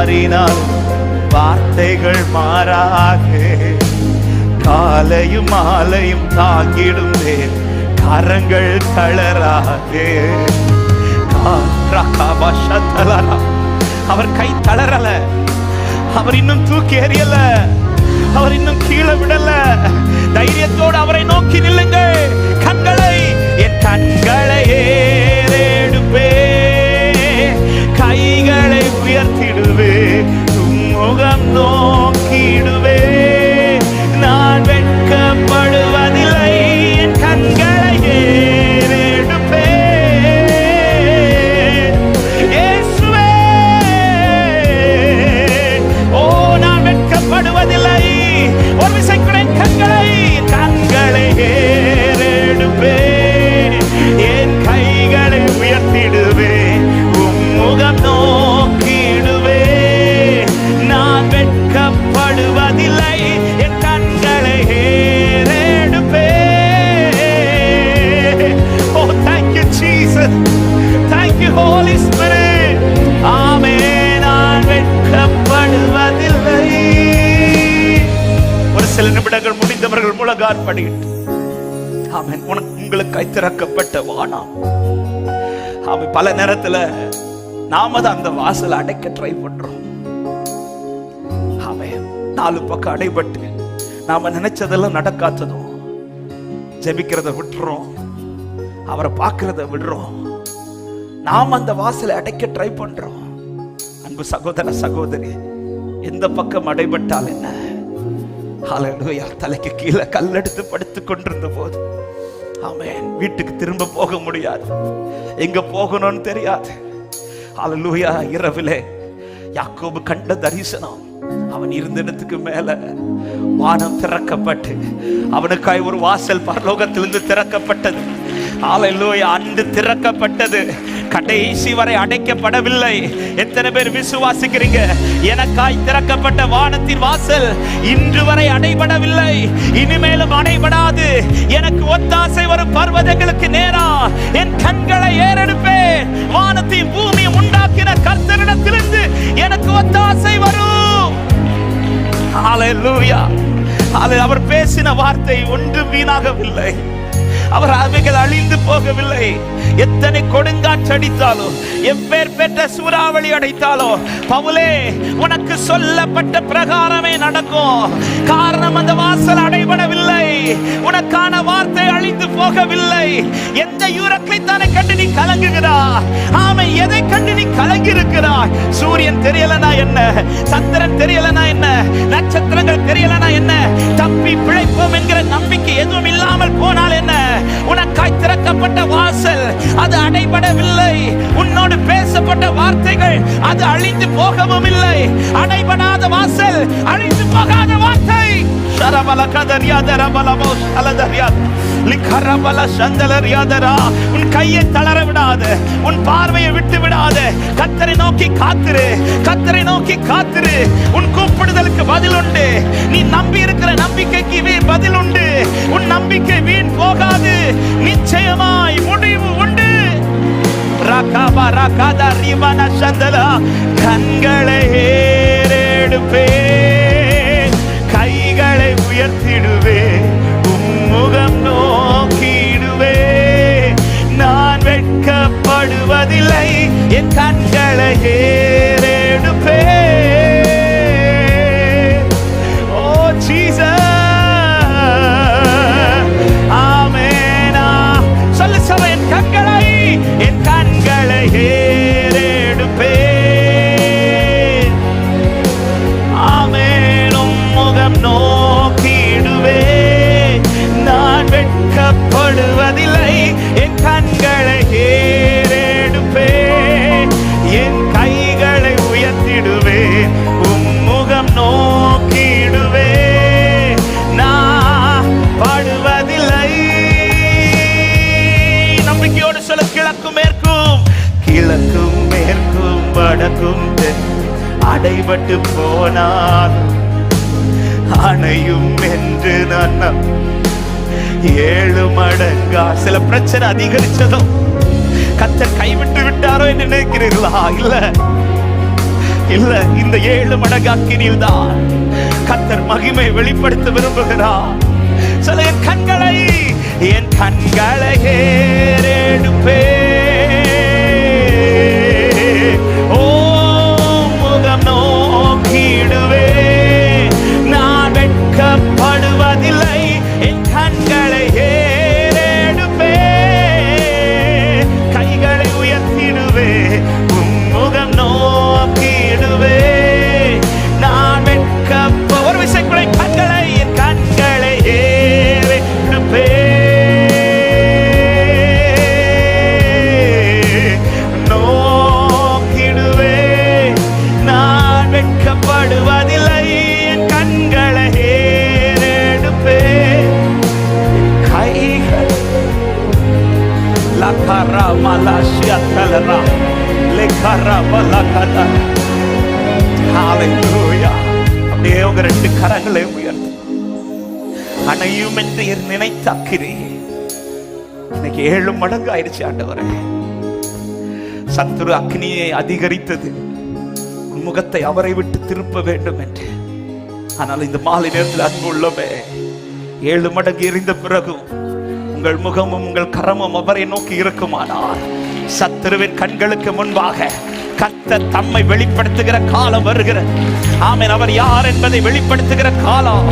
Speaker 1: மாறினாலும் வார்த்தைகள் மாறாது. காலையும் மாலையும் தாங்கிடும் கரங்கள் தளராது. அவர் கை தளரல, அவர் இன்னும் தூக்கி எறியல, அவர் இன்னும் கீழே விடல. தைரியத்தோடு அவரை நோக்கி நில்லுங்கள். கண்களை, என் கண்களை ஏறெடுப்பே, கைகளை உயர்த்திடுவே, முகம் நோக்கிடுவே. நான் வெட்கப்படுவதில்லை, என் கண்களை ஏறெடுப்பே. இயேசுவே, ஓ நான் வெட்கப்படுவதில்லை. ஒரு விசைக்குடன் கண்களை ஏறெடுப்பே, என் கைகளை உயர்த்திடுவே, முகம் நோக்கிடுவே. நான் வெட்கப்படுவதில்லை, என் கண்களை ஏறெடுப்பே. Oh, thank you Jesus, thank you Holy Spirit. ஆமென். நான் வெட்கப்படுவதில்லை. ஒரு சில நிமிடங்கள் முடிந்தவர்கள் முழங்கால் படியிட்டு, ஆமென். உங்களுக்கு திறக்கப்பட்ட வானம். ஆமென். பல நேரத்துல நாம தான் அந்த வாசலை அடைக்க ட்ரை பண்றோம். ஆமென். நாலு பக்கம் அடைபட்டு நாம நினைச்சதெல்லாம் நடக்காததும், ஜெபிக்கிறத விட்டுறோம், அவரை பார்க்கிறத விடுறோம். நாம அந்த வாசலை அடைக்க ட்ரை பண்றோம். அன்பு சகோதர சகோதரி, எந்த பக்கம் அடைபட்டால் என்ன? ஹல்லேலூயா. தலைக்கு கீழே கல்லெடுத்து படுத்துக் கொண்டிருந்த போது, ஆமென், வீட்டுக்கு திரும்ப போக முடியாது, எங்க போகணும்னு தெரியாது. ஹல்லேலூயா. இரவிலே யாக்கோபு கண்ட தரிசனம், அவன் இருந்த இடத்துக்கு மேல வானம் திறக்கப்பட்டு அவனுக்காய் ஒரு வாசல் பரலோகத்திலிருந்து திறக்கப்பட்டது. ஹல்லேலூயா. அன்று திறக்கப்பட்டது, கடைசி வரை அடைக்கப்படவில்லை. எத்தனை பேர் விசுவாசிக்கிறீங்க? எனக்காய் திறக்கப்பட்ட வானத்தின் வாசல் இன்று வரை அடைபடவில்லை, இனிமேலும் அடைபடாது. எனக்கு ஒத்தாசை வரும் பர்வதங்களுக்கு நேரா என் கண்களை ஏறெடுப்பேன். வானத்தையும் பூமியும் உண்டாக்கின கர்த்தரிடத்திலிருந்து எனக்கு ஒத்தாசை வரும். ஹல்லேலூயா. அவர் பேசின வார்த்தை ஒன்றும் வீணாகவில்லை. அவர் அவைகள் அழிந்து போகவில்லை. எத்தனை கொடுங்காற்றடித்தாலும், எப்பேர் பெற்ற சூறாவளி அடைத்தாலோ, பவுலே உனக்கு சொல்லப்பட்ட பிரகாரமே நடக்கும். காரணம், அந்த வாசல் அடைபடவில்லை, உனக்கான வார்த்தை அழிந்து போகவில்லை. எந்த யூரத்தை தானே கண்டு நீ கலங்குகிறாய்? ஆமை, எதை கண்டு நீ கலங்கி இருக்கிறாய்? சூரியன் தெரியலனா என்ன, சந்திரன் தெரியலனா என்ன, நட்சத்திரங்கள் தெரியலனா என்ன, தப்பி பிழைப்போம் என்கிற நம்பிக்கை எதுவும் இல்லாமல் போனால் என்ன? உனக்காய் திறக்கப்பட்ட வாசல் அது அடைபடவில்லை. உன்னோடு பேசப்பட்ட வார்த்தைகள் அது அழிந்து போகவும் இல்லை. அடைபடாத வாசல், அழிந்து போகாத வார்த்தை. உன் கையை தளர விடாத, உன் பார்வையை விட்டு விடாத. கர்த்தரை நோக்கி காத்திரு, கர்த்தரை நோக்கி காத்திரு. உன் கூப்பிடுதலுக்கு பதில் உண்டு. நீ நம்பி இருக்கிற நம்பிக்கைக்கு பதில் உண்டு. உன் நம்பிக்கை வீண் போகாது, நிச்சயமாய் முடிவு உண்டு. கண்களை ஏறெடுப்பே, கைகளை உயர்த்திடுவே, முகம் நோக்கிடுவே. நான் வெட்கப்படுவதில்லை, என் கண்களை ஏறெடுப்பே. ஓ ஜீசஸ், ஆமென். சொல்லு சபை, என் கண்களை ஏறெடுப்பே. ஆமென். முகம் நோக்கிடுவே. நான் வெட்கப்படுவதில்லை, என் கண்களை ஏறெடுப்பே, என் கைகளை உயர்த்திடுவே, முகம் நோக்கிடுவே. நான் பாடுவதில்லை. நம்பிக்கையோடு சொல்ல, கிழக்கும் மேற்கும், கிழக்கும் மேற்கும் வடக்கும் அடைபட்டு போனால் அணையும் என்று நான் 7 மடங்கா. சில பிரச்சனை அதிகரிச்சதும் கர்த்தர் கைவிட்டு விட்டாரோ என்று நினைக்கிறீர்களா? இல்ல, இல்ல, இந்த 7 மடங்கு அக்கினியில் தான் கர்த்தர் மகிமை வெளிப்படுத்த விரும்புகிறார். சொல்ல, என் கண்களை ஏறெடுப்பே, ஓ முகம் நோக்கிடுவே, நான் வெட்கப்படுவதில்லை. என் கண்களை ஏறெடுப்பே, கைகளை உயர்த்திடுவே, முகம் நோக்கிடுவே, நான் ஒரு விசைக்குள்ளே கண்களை, என் கண்களை ஏறெடுப்பே, நோக்கிடுவே, நான் வெட்கப்படுவதில்லை. என் கண்களை ஏறெடுப்பே, கைகள் லகரா மலாஷியா தலரா லெகரா பலகதா. ஹalleluya. அப்படியே உங்க 2 கரங்களை உயர்த்தி அணையும் என்று நினைத்த அக்கினி இன்னைக்கு 7 மடங்கு ஆயிடுச்சு ஆண்டவரே. சத்துரு அக்கினியை அதிகரித்தது உன் முகத்தை அவரை விட்டு திருப்ப வேண்டும் என்று. ஆனால் இந்த மாலை நேரத்தில் அன்பு உள்ளவே, 7 மடங்கு எரிந்த பிறகும் உங்கள் முகமும் உங்கள் கரமும் அவரை நோக்கி இருக்குமானால் சத்துருவின் கண்களுக்கு முன்பாக கர்த்தர் தம்மை வெளிப்படுத்துகிற காலம் வருகிறது. ஆமென். அவர் யார் என்பதை வெளிப்படுத்துகிற காலம்.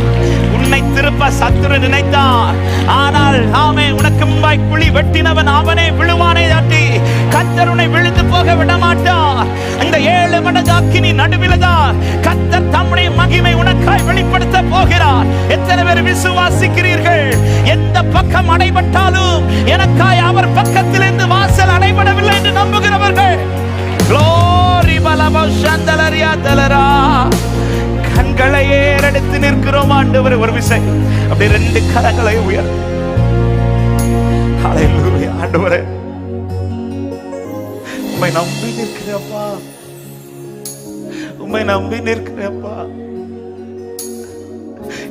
Speaker 1: உன்னை திருப்ப சத்துரு நினைத்தார், ஆனால் ஆமென், உனக்கு முன்பாய் குழி வெட்டினவன் அவனே விழுவானே தாட்டி கர்த்தர் உன்னை விழுந்து போக விட மாட்டார். இந்த 7 மடங்கு அக்கினி நடுவில்தான் கர்த்தர் தம்முடைய மகிமை உனக்காய் வெளிப்படுத்த போகிறார். எத்தனை பேர் விசுவாசிக்கிறீர்கள்? எந்த பக்கம் அடைபட்டாலும் எனக்காய் அவர் பக்கத்திலிருந்து வாசல் அடைபடவில்லை என்று நம்புகிறவர்கள் glory balava shandalaria dalara. கண்களை ஏறெடுத்து நிற்கிறோம் ஆண்டவரே. ஒரு விசை அப்படியே 2 கரங்களை உயர்த்தி ஹalleluya. ஆண்டவரே, உம்மை நம்பி நிற்கிறேன்ப்பா, உம்மை நம்பி நிற்கிறேன்ப்பா.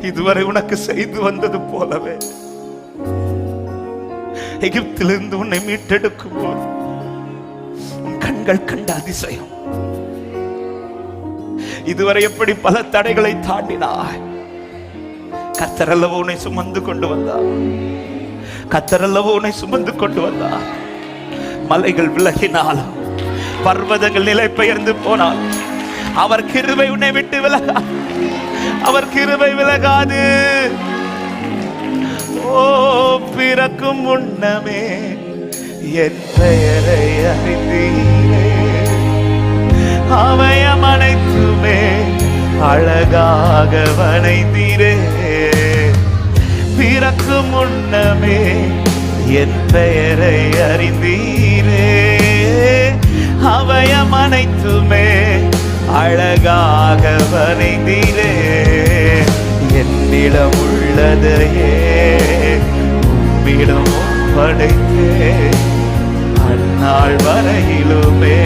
Speaker 1: இதுவரை உனக்கு செய்து வந்தது போலவே எகிப்திலிருந்து உன்னை மீட்டெடுக்கும் போது கண்கள் கண்ட அதிசயம், இதுவரை எப்படி பல தடைகளை தாண்டினாய். கர்த்தர் அல்லவோ உன்னை சுமந்து கொண்டு வந்தார், கர்த்தர் அல்லவோ உன்னை சுமந்து கொண்டு வந்தார். மலைகள் விலகினாலும் பர்வதங்கள் நிலை பெயர்ந்து போனால் அவர் கிருபை உன்னை விட்டு விலகாது, அவர் கிருபை விலகாது. ஓ, பிறக்கும் முன்னமே என் பெயரை அறிந்தீரே, அவயம் அனைத்துமே அழகாக வணைந்தீரே. பிறக்கும் முன்னமே என் பெயரை அறிந்தீரே, அவயம் அனைத்துமே அழகாக வணைந்தீரே. என்னிடம் உள்ளதையே உம்மிடம் படைத்தே, அந்நாள் வரையிலுமே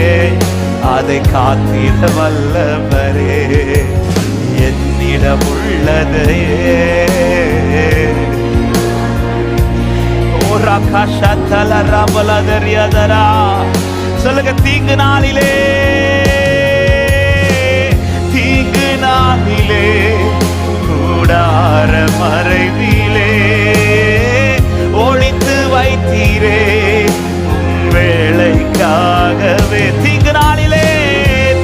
Speaker 1: அதை காத்திட வல்லவரே. என்னிடம் உள்ளதையே சொல்லுங்க. தீங்கு நாளிலே, தீங்கு நாளிலே, கூடார மறைவிலே ஒளித்து வைத்தீரே வேளைக்காகவே. தீங்கு நாளிலே,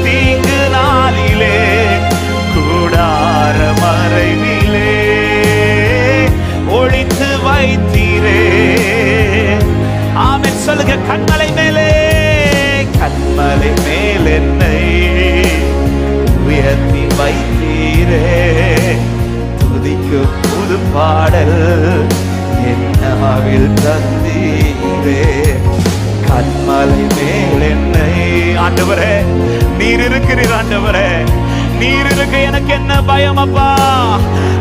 Speaker 1: தீங்கு நாளிலே, கூடார மறைவிலே ஒளித்து வைத்தீரே. ஆமென். சொல்லுங்க. கண்மலை மேலே, கண்மலை மேல் என்னை உயர்த்தி வைத்தீரே, துதிக்கும் புது பாடல் என்னவில் தந்தீரே. கண்மலை மேல் என்னை, ஆண்டவரே நீர் இருக்கிறீர், ஆண்டவரே நீர் இருக்க எனக்கு என்ன பயம் அப்பா.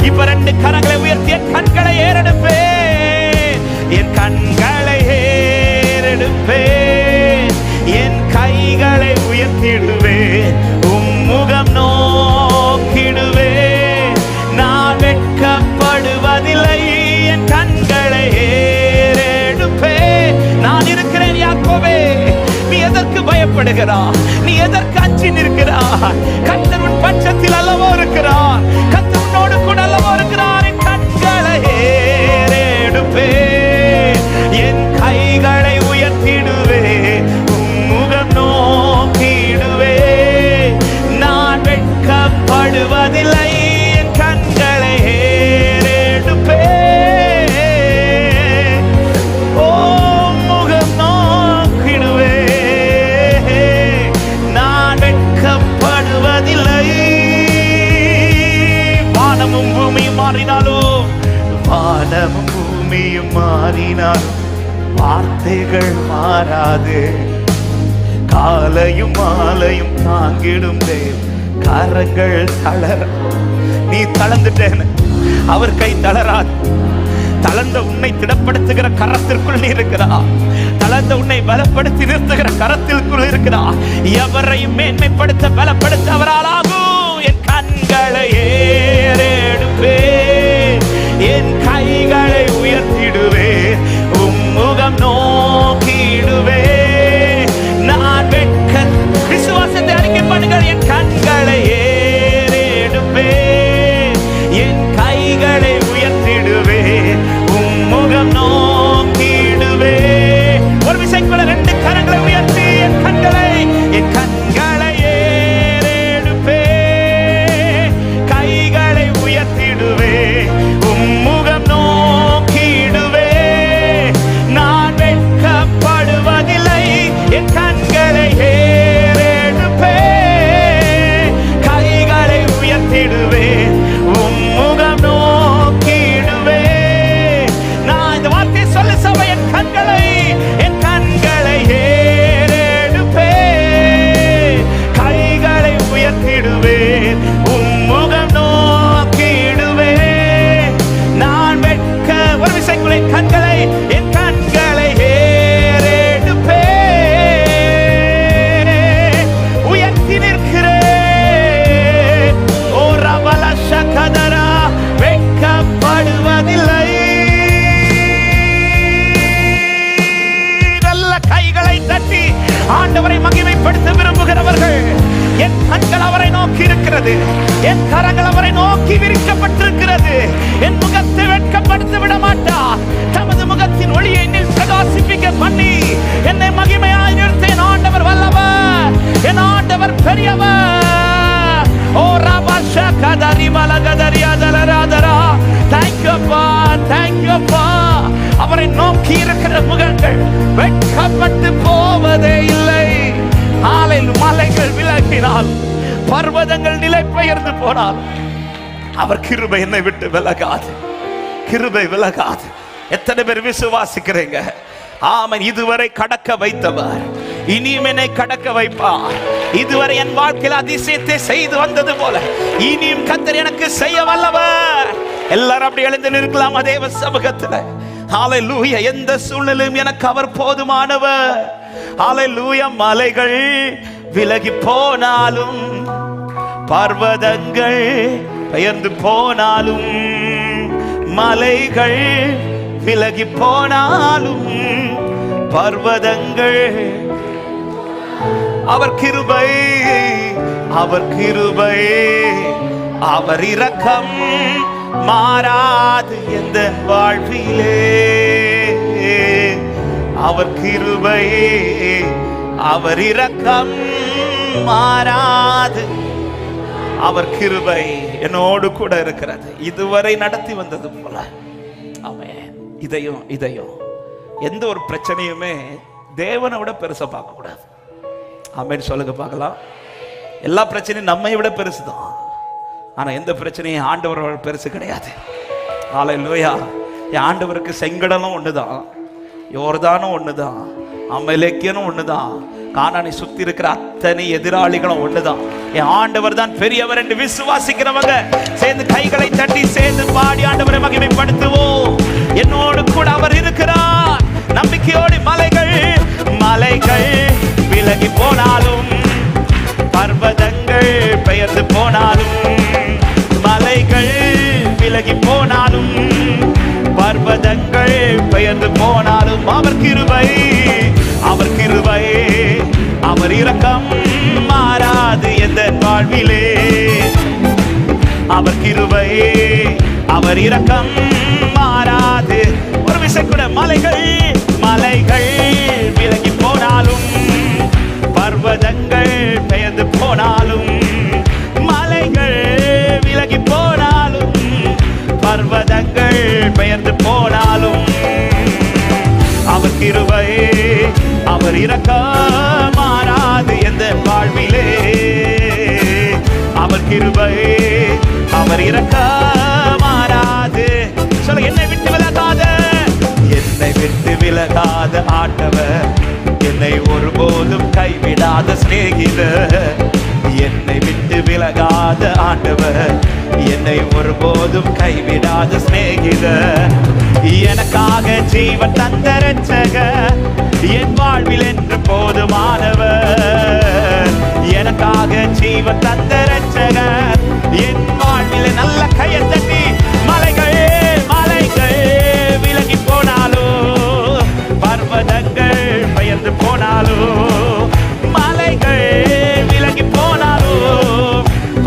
Speaker 1: இப்ப 2 கரங்களை உயர்த்திய கண்களை ஏறெடுப்பே, என் கண்களை ஏறெடுப்பே, என் கைகளை உயர்த்திடுவே, உம்முகம் நோக்கிடுவே, நான் வெட்கப்படுவதில்லை. என் கண்களை ஏறெடுப்பே, நான் இருக்கிறேன் யாக்கோபே, நீ எதற்கு பயப்பட பயப்படுகிறாய்? நீ எதற்கு அஞ்சி நிற்கிறாய்? கர்த்தர் உன் பட்சத்தில் அல்லவோ இருக்கிறார். கர்த்தர் உன்னோடு கூட அல்லவோ இருக்கிறார். என் கண்களை ஏறெடுப்பே, என் கைகளை உயர்த்திடுவே, முகம் நோக்கிடுவே, நான் வெட்கப்படுவதில்லை. என் கண்களை ஏறெடுப்பே, ஓ முகம் நோக்கிடுவே, நான் வெட்கப்படுவதில்லை. வானமும் பூமியும் மாறினாலும், வானமும் பூமியும் மாறினாலும் வார்த்தைகள் மாறாது. காலையும் மாலையும் தாங்கிடும் தேவன் கரங்கள் தளர. நீ தளர்ந்துட்டேன்னு அவர் கை தளராது. தளர்ந்த உன்னை திடப்படுத்துகிற கரத்திற்குள் நீ இருக்கிறா. தளர்ந்த உன்னை பலப்படுத்தி நிறுத்துகிற கரத்திற்குள் இருக்கிறா. எவரையும் மேன்மைப்படுத்த பலப்படுத்த அவரால் ஆகும். என் கண்களை ஏறெடுப்பே, என் கைகளை உயர்த்திடுவே, முகம் நோக்கிடுவே, நான் வெட்க. விசுவாசத்தை அறிக்கை பண்ணுங்கள். என் கண்களை ஏறெடுப்பே, என் கைகளை உயர்த்திடுவே, முகம் நோக்கிடுவே. ஒரு விசைக்குள்ள ரெண்டு கரங்களை உயர்த்தி என் கண்களை ஏறெடுப்பே, கைகளை உயர்த்திடுவே, முகம் நோக்கிடுவே, நான் வெட்கப்படுவதில்லை. என் கண்களை ஏறெடுப்பே, கைகளை உயர்த்திடுவே, முகம் நோக்கிடுவே. நான் இந்த வார்த்தையை சொல்ல சபை, என் கண்களை ஏறெடுப்பே, கைகளை உயர்த்திடுவே, முகம் நோக்கிடுவே, நான் வெட்க. ஒரு விசைக்குள்ளே என் கண்களை ஏறெடுப்பே, உயர்த்தி நிற்கிறேன். ஓ ரபல சகதரா, வெட்கப்படுவதில்லை. நல்ல கைகளை தட்டி ஆண்டவரை மகிமைப்படுத்த விரும்புகிறவர்கள், என் கண்கள் அவரை நோக்கி இருக்கிறது, என் கரங்கள் அவரை நோக்கி விரிக்கப்பட்டிருக்கிறது. என் முகத்தை வெட்கப்படுத்த விட மாட்டார். தமது முகத்தின் ஒளியை என்னில் பிரகாசிப்பிக்க பண்ணி என்னை மகிமையாய் நிறுத்த என் ஆண்டவர் வல்லவர், என் ஆண்டவர் பெரியவர். ஓ ரபாஷா கதரி மலகதரியா தலராதரா. தேங்க் யூ அப்பா, தேங்க் யூ அப்பா. அவரை நோக்கி இருக்கிற முகங்கள் வெட்கப்பட்டு போவதே இல்லை. ஆலையில் மலைகள் விலகினால், பர்வதங்கள் நிலை பெயர்ந்து போனால், அவர் கிருபை என்னை விட்டு விலகாது. கிருபை விலகாது. எத்தனை பேர் விசுவாசிக்கிறீங்க? ஆமென். இதுவரை கடக்க வைத்தவர் இனியும் என்னை கடக்க வைப்பார். இதுவரை என் வாழ்க்கையில் அதிசயத்தை செய்து வந்தது போல இனியும் கர்த்தர் எனக்கு செய்ய வல்லவர். எல்லாரும் அப்படி எழுந்து நிற்கலாம் தேவ சமூகத்தில். ஹல்லேலூயா. எந்த சூழ்நிலையும் எனக்கு அவர் போதுமானவர். ஹல்லேலூயா. மலைகள் விலகி போனாலும், பர்வதங்கள் பெயர்ந்து போனாலும், மலைகள் விலகி போனாலும், பர்வதங்கள், அவர் கிருபை, அவர் கிருபை, அவர் இரக்கம் மாறாது எந்த வாழ்விலே. அவர் கிருபை, அவர் இரக்கம் மாறாது. அவர் கிருபை என்னோடு கூட இருக்கிறது, இதுவரை நடத்தி வந்தது போல. ஆமென். இதையும் எந்த ஒரு பிரச்சனையுமே தேவனை விட பெருசா பார்க்க கூடாது. ஆமென் சொல்லுங்க பார்க்கலாம். எல்லா பிரச்சனையும் நம்மை விட பெருசுதான். ஆனா எந்த பிரச்சனையும் ஆண்டவரோட பெருசு கிடையாது. ஹல்லேலூயா. என் ஆண்டவருக்கு செங்கடலும் ஒண்ணுதான், யோர்தானும் ஒண்ணுதான், அமலேக்கியனும் ஒண்ணுதான், கானானை சுத்தி இருக்கிற அத்தனை எதிராளிகளும் ஒண்ணுதான். என் ஆண்டவர் தான் பெரியவர் என்று விசுவாசிக்கிறவங்க சேர்ந்து கைகளை தட்டி சேர்ந்து பாடி ஆண்டவரை மகிமைப்படுத்துவோம். என்னோடு கூட அவர் இருக்கிறார். நம்பிக்கையோடு மலைகள் விலகி போனாலும், பர்வதங்கள் பெயர்ந்து போனாலும், மலைகள் விலகி போனாலும், பர்வதங்கள் பெயர்ந்து போனாலும், அவர் கிருபை, அவர் கிருபை, அவர் இரக்கம் மாறாது எந்த வாழ்விலே. அவர் கிருபை அவர் இரக்கம் மாறாது. ஒரு விசை கூட. மலைகள் மலைகள் விலகி போனாலும், பர்வதங்கள் பெயர்ந்து போனாலும், மலைகள் விலகி போனாலும், பர்வதங்கள் பெயர்ந்து போனாலும், அவர் கிருபை அவர் இரக்கம் மாறாது எந்த வாழ்விலே. அவர் கிருபை அவர் இரக்கம் மாறாது. சொல்ல. என்னை விட்டு விலகாத, என்னை விட்டு விலகாத ஆண்டவர், என்னை ஒருபோதும் கைவிடாத சிநேகிதர். என்னை விட்டு விலகாத ஆண்டவர், என்னை ஒருபோதும் கைவிடாத சிநேகிதர். எனக்காக ஜீவன் தந்த இரட்சகர், என் வாழ்வில் என்று போதுமானவர். எனக்காக ஜீவன் தந்த இரட்சகர், என் வாழ்வில். நல்ல கையை தட்டி. மலைகள் மலைகள் விலகி போனாலோ, பர்வதங்கள் பெயர்ந்து போனாலோ, மலைகள் விலகி போனாலோ,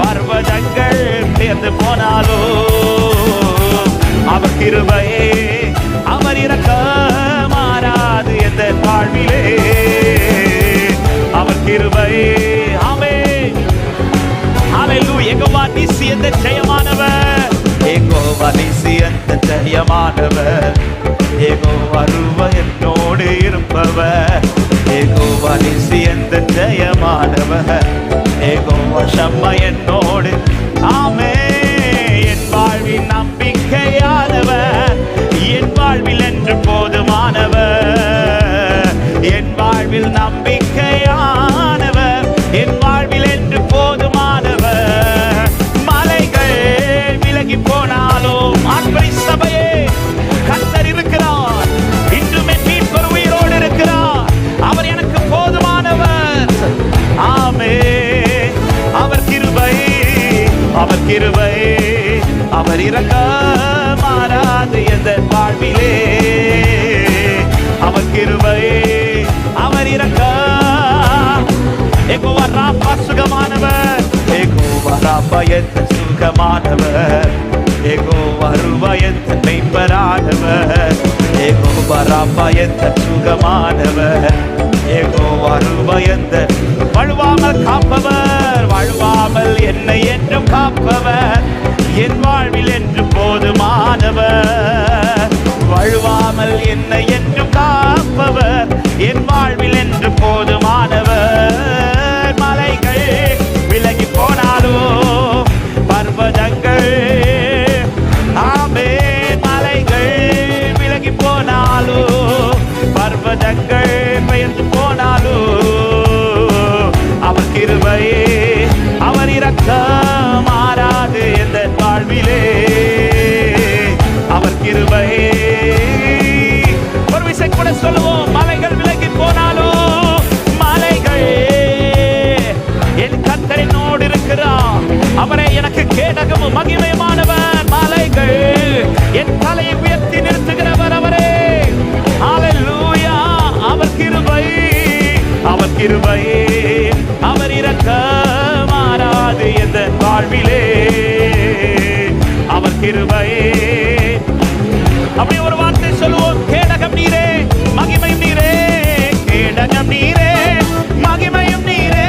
Speaker 1: பர்வதங்கள் பெயர்ந்து போனாலோ, அவர் கிருபை அவர் இரக்கம் மாறாது எந்த வாழ்விலே. அவர் கிருபை. ஆமென். ஹல்லேலூயா. யெகோவா நீசி எந்த ஜெயமானவர், யெகோவா நீசி எந்த ஜெயமானவர், யெகோவா ரூபா என்னோடு இருப்பவர், யெகோவா நீசி எந்த ஜெயமானவர், யெகோவா ஷம்மா என்னோடு. ஆமென். என் வாழ்வின் நம்பிக்கையானவர், என் வாழ்வில் என்று போதுமானவர், என் வாழ்வில் நம்பிக்கையானவர், என் வாழ்வில் என்று போதுமானவர். மலைகள் விலகி போனாலும், ஆண்பரி சபையே, கர்த்தர் இருக்கிறார். இன்றும் என் மீட்பர் உயிரோடு இருக்கிறார். அவர் எனக்கு போதுமானவர். ஆமென். அவர் கிருபை அவர் கிருபை அவர் இரக்கம் மாறாது எந்த வாழ்விலே. அவர் கிருபை அவர் இரக்கம். யெகோவா ராப்பா சுகமானவர், யெகோவா ராப்பா எந்த சுகமானவர், யெகோவா ரூபா எந்த மெய்ப்பரானவர், யெகோவா ராப்பா எந்த சுகமானவர், யெகோவா ரூபா எந்த. வழுவாமல் காப்பவர், வழுவாமல் என்னை என்றும் காப்பவர், என் வாழ்வில் என்று போதுமானவர். வழுவாமல் என்னை என்றும் காப்பவர், என் வாழ்வில் என்று போதுமானவர். மலைகள் விலகி போனாலோ, பர்வதங்கள். ஆமென். மலைகள் விலகி போனாலோ, பர்வதங்கள் பெயர்ந்து போனாலோ, அவர் கிருபை அவர் இரக்கம் மாறாது எந்த வாழ்விலே. அவர் கிருபை. ஒரு விசை கூட சொல்லுவோம். மலைகள் விலகி போனாலோ, மலைகள். என் கர்த்தர் என்னோடு இருக்கிறார், அவரே எனக்கு கேடகமும் மகிமையுமானவர். மலைகள் என் தலையை உயர்த்தி நிறுத்துகிறவர் அவரே. ஹல்லேலூயா. அவர் கிருபை அவர் கிருபை அவர் இரக்கம் மாறாது எந்த வாழ்விலே. அவர் கிருபை. அப்படி ஒரு வார்த்தை சொல்லுவோம். கேடகம் நீரே, மகிமையும் நீரே, கேடகம் நீரே, மகிமையும் நீரே,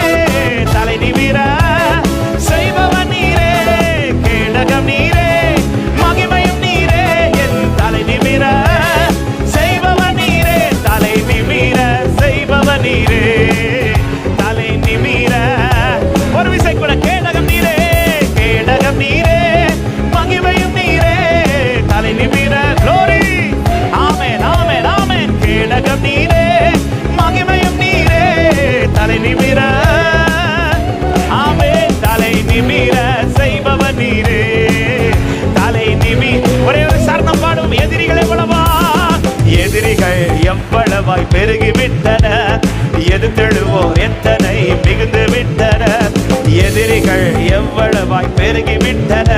Speaker 1: தலை நிமிர செய்பவன் நீரே. கேடகம் நீரே, மகிமையும் நீரே, என் தலை நிமிர செய்பவன் நீரே, தலை நிமிர செய்பவன் நீரே, தலை நிமிர. ஒரு விசை கூட. கேடகம் நீரே, கேடகம் நீரே, மகிமையும் நீரே, தலை நிமிர. glory. ஆமென் ஆமென் ஆமென். கேடகம் நீரே, மகிமையும் நீரே, தலை நிமிர. ஆமென். தலை நிமிர செய்பவன் நீரே, தலை நிமி. ஒரே ஒரு சரணம் பாடும். எதிரிகள் எவ்வளவா, எதிரிகள் எவ்வளவாய் பெருகிவிட்டன, எதிர்த்தெழுவோர் எத்தனை மிகுந்து விட்டன. எதிரிகள் எவ்வளவாய் பெருகிவிட்டன,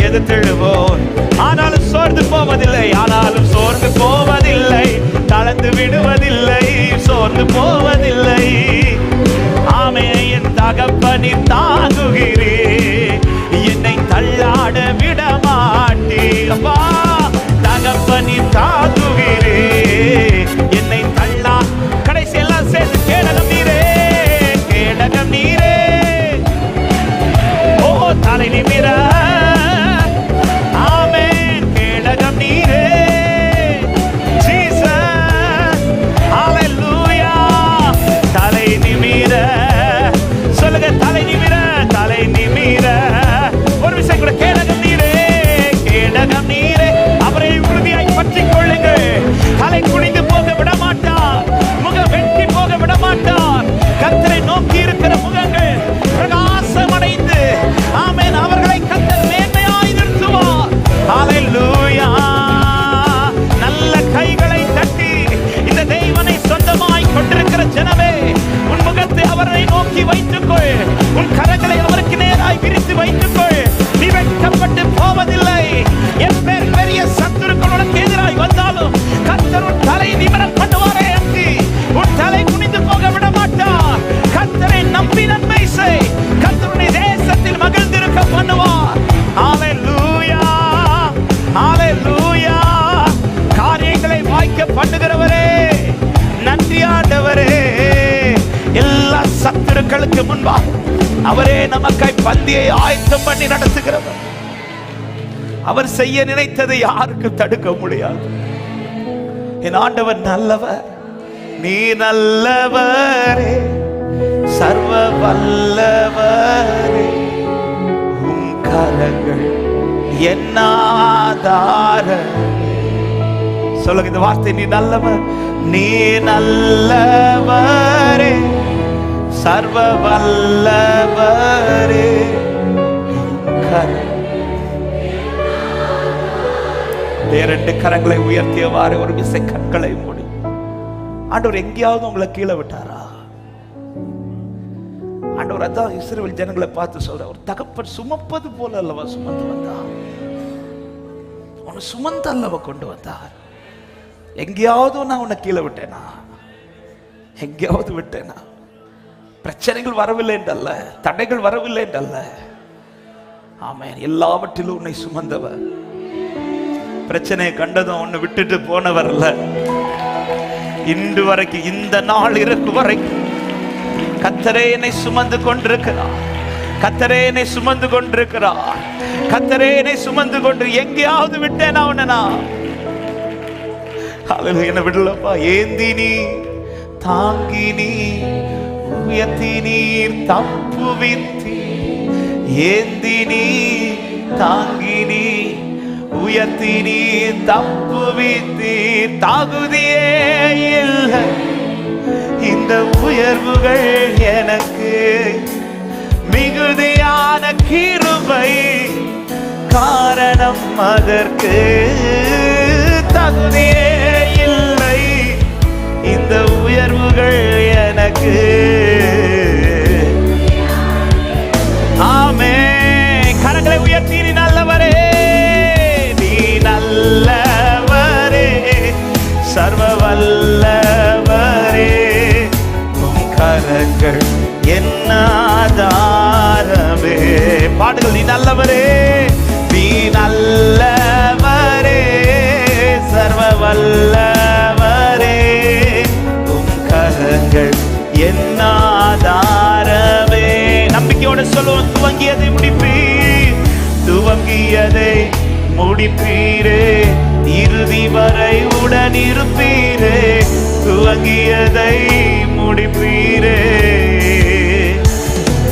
Speaker 1: எதிர்த்தெழுவோர். ஆனாலும் சோர்ந்து போவதில்லை, ஆனாலும் சோர்ந்து போவதில்லை, தளர்ந்து விடுவதில்லை, சோர்ந்து போவதில்லை. தகப்பனி தாங்குகிறே, என்னை தள்ளாட விடமாட்டே. அப்பா தகப்பனி தாங்குகிறே, என்னை தள்ளா. கடைசி எல்லாம் சேர்ந்து கேடகம் நீரே, கேடகம் நீரே. ஓ தலை நிமிர, ஆமென், கேடகம் நீரே. ஜீசஸ், ஹalleluya. தலை நிமிர சொல்லுங்க, தலை நிமிர, தலை நிமிர. ஒரு விஷயம் கூட, கேடகம் நீரே, கேடகம் நீரே. அவரை உறுதியாய் பற்றிக் கொள்ளுங்கள். தலை குனிந்து போக விட மாட்டார், முகம் வெட்டி போக விட மாட்டார். கர்த்தரை நோக்கி இருக்கிற முகங்கள் பிரகாசம் அடைந்து, ஆமென், அவர்களை கர்த்தர் மேன்மையாய் நிறுத்துவார். ஹalleluya. நல்ல கைகளை தட்டி இந்த தேவனை சொந்தமாய் கொண்டிருக்கிற ஜனமே, உன் முகத்தை அவரை நோக்கி வைத்துக்கொள். உன் கரங்களை அவருக்கு நேராய் விரித்து வைத்துக்கொள். நீ வெட்கப்பட்டு போவதில்லை. எப்பேர் பெரிய சத்துருக்கள் உனக்கு எதிராய் வந்தாலும் கர்த்தர் உன் தலை நிமிரம் பண்ணுவாரே அன்றி உன் தலை குனிந்து போக விட மாட்டார். கர்த்தரை நம்பி நன்மை செய், கர்த்தருடைய தேசத்தில் மகிழ்ந்திருக்க பண்ணுவார். ஹalleluya, ஹalleluya. காரியங்களை வாய்க்க பண்ணுகிறவரே, நன்றி ஆண்டவரே. எல்லா சத்துருக்களுக்கு முன்பாக அவரே நமக்காய் பந்தியை ஆயத்தம் பண்ணி நடத்துகிறவர். அவர் செய்ய நினைத்ததை யாருக்கும் தடுக்க முடியாது. என் ஆண்டவர் நல்லவர், நீ நல்லவரே, சர்வ வல்லவரே. உம் கரங்கள் என் ஆதாரம். சொல்லுங்க இந்த வார்த்தை, நீ நல்லவர், நீ நல்லவரே, சர்வ வல்லவரே. இரண்டு கரங்களை உயர்த்தியவாறு ஒரு விசை கண்களை மூடி. ஆண்டவர் எங்கேயாவது உங்களை கீழே விட்டாரா? ஆண்டவர் அதான் இஸ்ரவேல் ஜனங்களை பார்த்து சொல்ற, ஒரு தகப்பன் சுமப்பது போல அல்லவா சுமந்து வந்தார், உன்னை சுமந்து அல்லவா கொண்டு வந்தார். எங்கேயாவது நான் உன்னை கீழே விட்டேனா? எங்கேயாவது விட்டேனா? பிரச்சனைகள் வரவில்லை என்றல்ல, தடைகள் வரவில்லை என்றல்ல, ஆமென், எல்லாவற்றிலும் உன்னை சுமந்தவர். பிரச்சனையை கண்டதும் ஒன்னு விட்டுட்டு போனவர் அல்ல. இன்று வரைக்கும், இந்த நாள் இருக்கும் வரைக்கும் கர்த்தரே என்னை சுமந்து கொண்டிருக்கிறார். கர்த்தரே என்னை சுமந்து கொண்டிருக்கிறார். கர்த்தரே என்னை சுமந்து கொண்டு. எங்கேயாவது விட்டேனா உன்னை? என்ன விடலப்பா. ஏந்தி நீ தாங்கி நீ உயர்த்தி நீர் தப்புவித்தி. ஏந்தி நீ தாங்கி நீ உயர்த்தி நீ தப்புவித்தி. தகுதியே இல்லை இந்த உயர்வுகள் எனக்கு, மிகுதியான கிருபை காரணம் அதற்கு. தகுதியே இல்லை இந்த உயர்வுகள் எனக்கு. ஆமே, கரங்களை உயர்த்தி, நீ நல்லவரே, நீ நல்லவரே, சர்வ வல்லவரே. உம் கரங்கள் என்ன ஆதாரமே. பாடுகள், நீ நல்லவரே, நீ நல்லவரே, சர்வ வல்லவரே. உம் கரங்கள் என்ன ஆதாரமே. நம்பிக்கையோட சொல்லுவோம், துவங்கியதை முடிப்பீர், துவங்கியதை முடிப்பீரே, இறுதி வரை உடன் இருப்பீரே. துவங்கியதை முடிப்பீரே.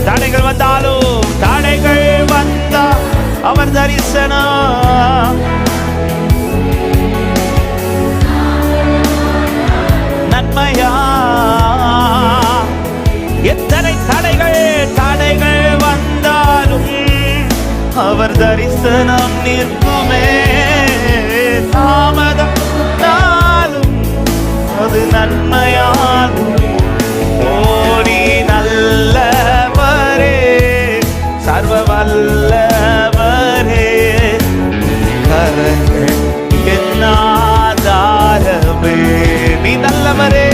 Speaker 1: தடைகள் வந்தாலும், தடைகள் வந்தா அவர் தரிசனம். நன்மையா எத்தனை தடைகள் வந்தாலும் அவர் தரிசனம் நிற்குமே. தாமதம் நாளும் அது நன்மையாகும். ஓடி நல்லவரே, சர்வ வல்லவரே. கரங்கள் என் ஆதாரமே. நீ நல்லவரே,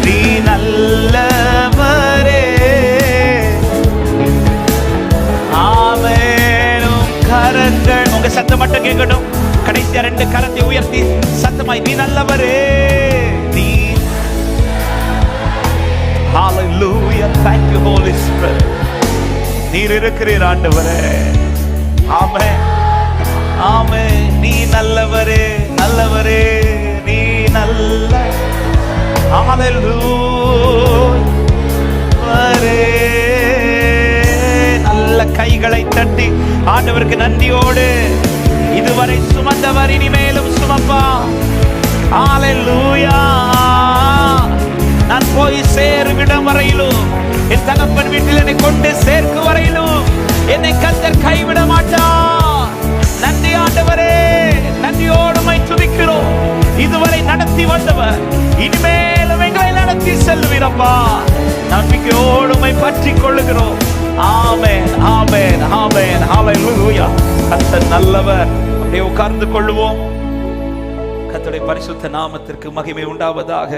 Speaker 1: நீ நல்லவரே, பெருகணும். கடைசியா 2 கரத்தை உயர்த்தி சத்தமாய் நீ நல்லவரே, நீ. Hallelujah. Thank you Holy Spirit. நீர் இருக்கிறீர் ஆண்டவரே. ஆமென், ஆமென். நீ நல்லவரே, நல்லவரே, நீ நல்ல. Hallelujah. நல்ல கைகளை தட்டி ஆண்டவருக்கு நன்றியோடு, இதுவரை சுமந்தவர் இனிமேலும் சுமப்பா. ஹalleluya. நான் போய் சேரும் இடம் வரையிலும், என் தகப்பன் வீட்டில் என்னை கொண்டு சேர்க்கும் வரையிலும் என்னை கர்த்தர் கைவிட மாட்டார். நன்றி ஆண்டவரே, நன்றியோடு உம்மை துதிக்கிறோம். இதுவரை நடத்தி வந்தவர் இனிமேலும் எங்களை நடத்தி செல்லுவீரப்பா. நம்பிக்கையோடு உம்மை பற்றிக் கொள்ளுகிறோம். ஆமென், ஆமென், ஆமென். ஹalleluya. கர்த்தர் நல்லவர். அப்படியே உட்கார்ந்து கொள்ளுவோம். கர்த்தருடைய பரிசுத்த நாமத்திற்கு மகிமை உண்டாவதாக.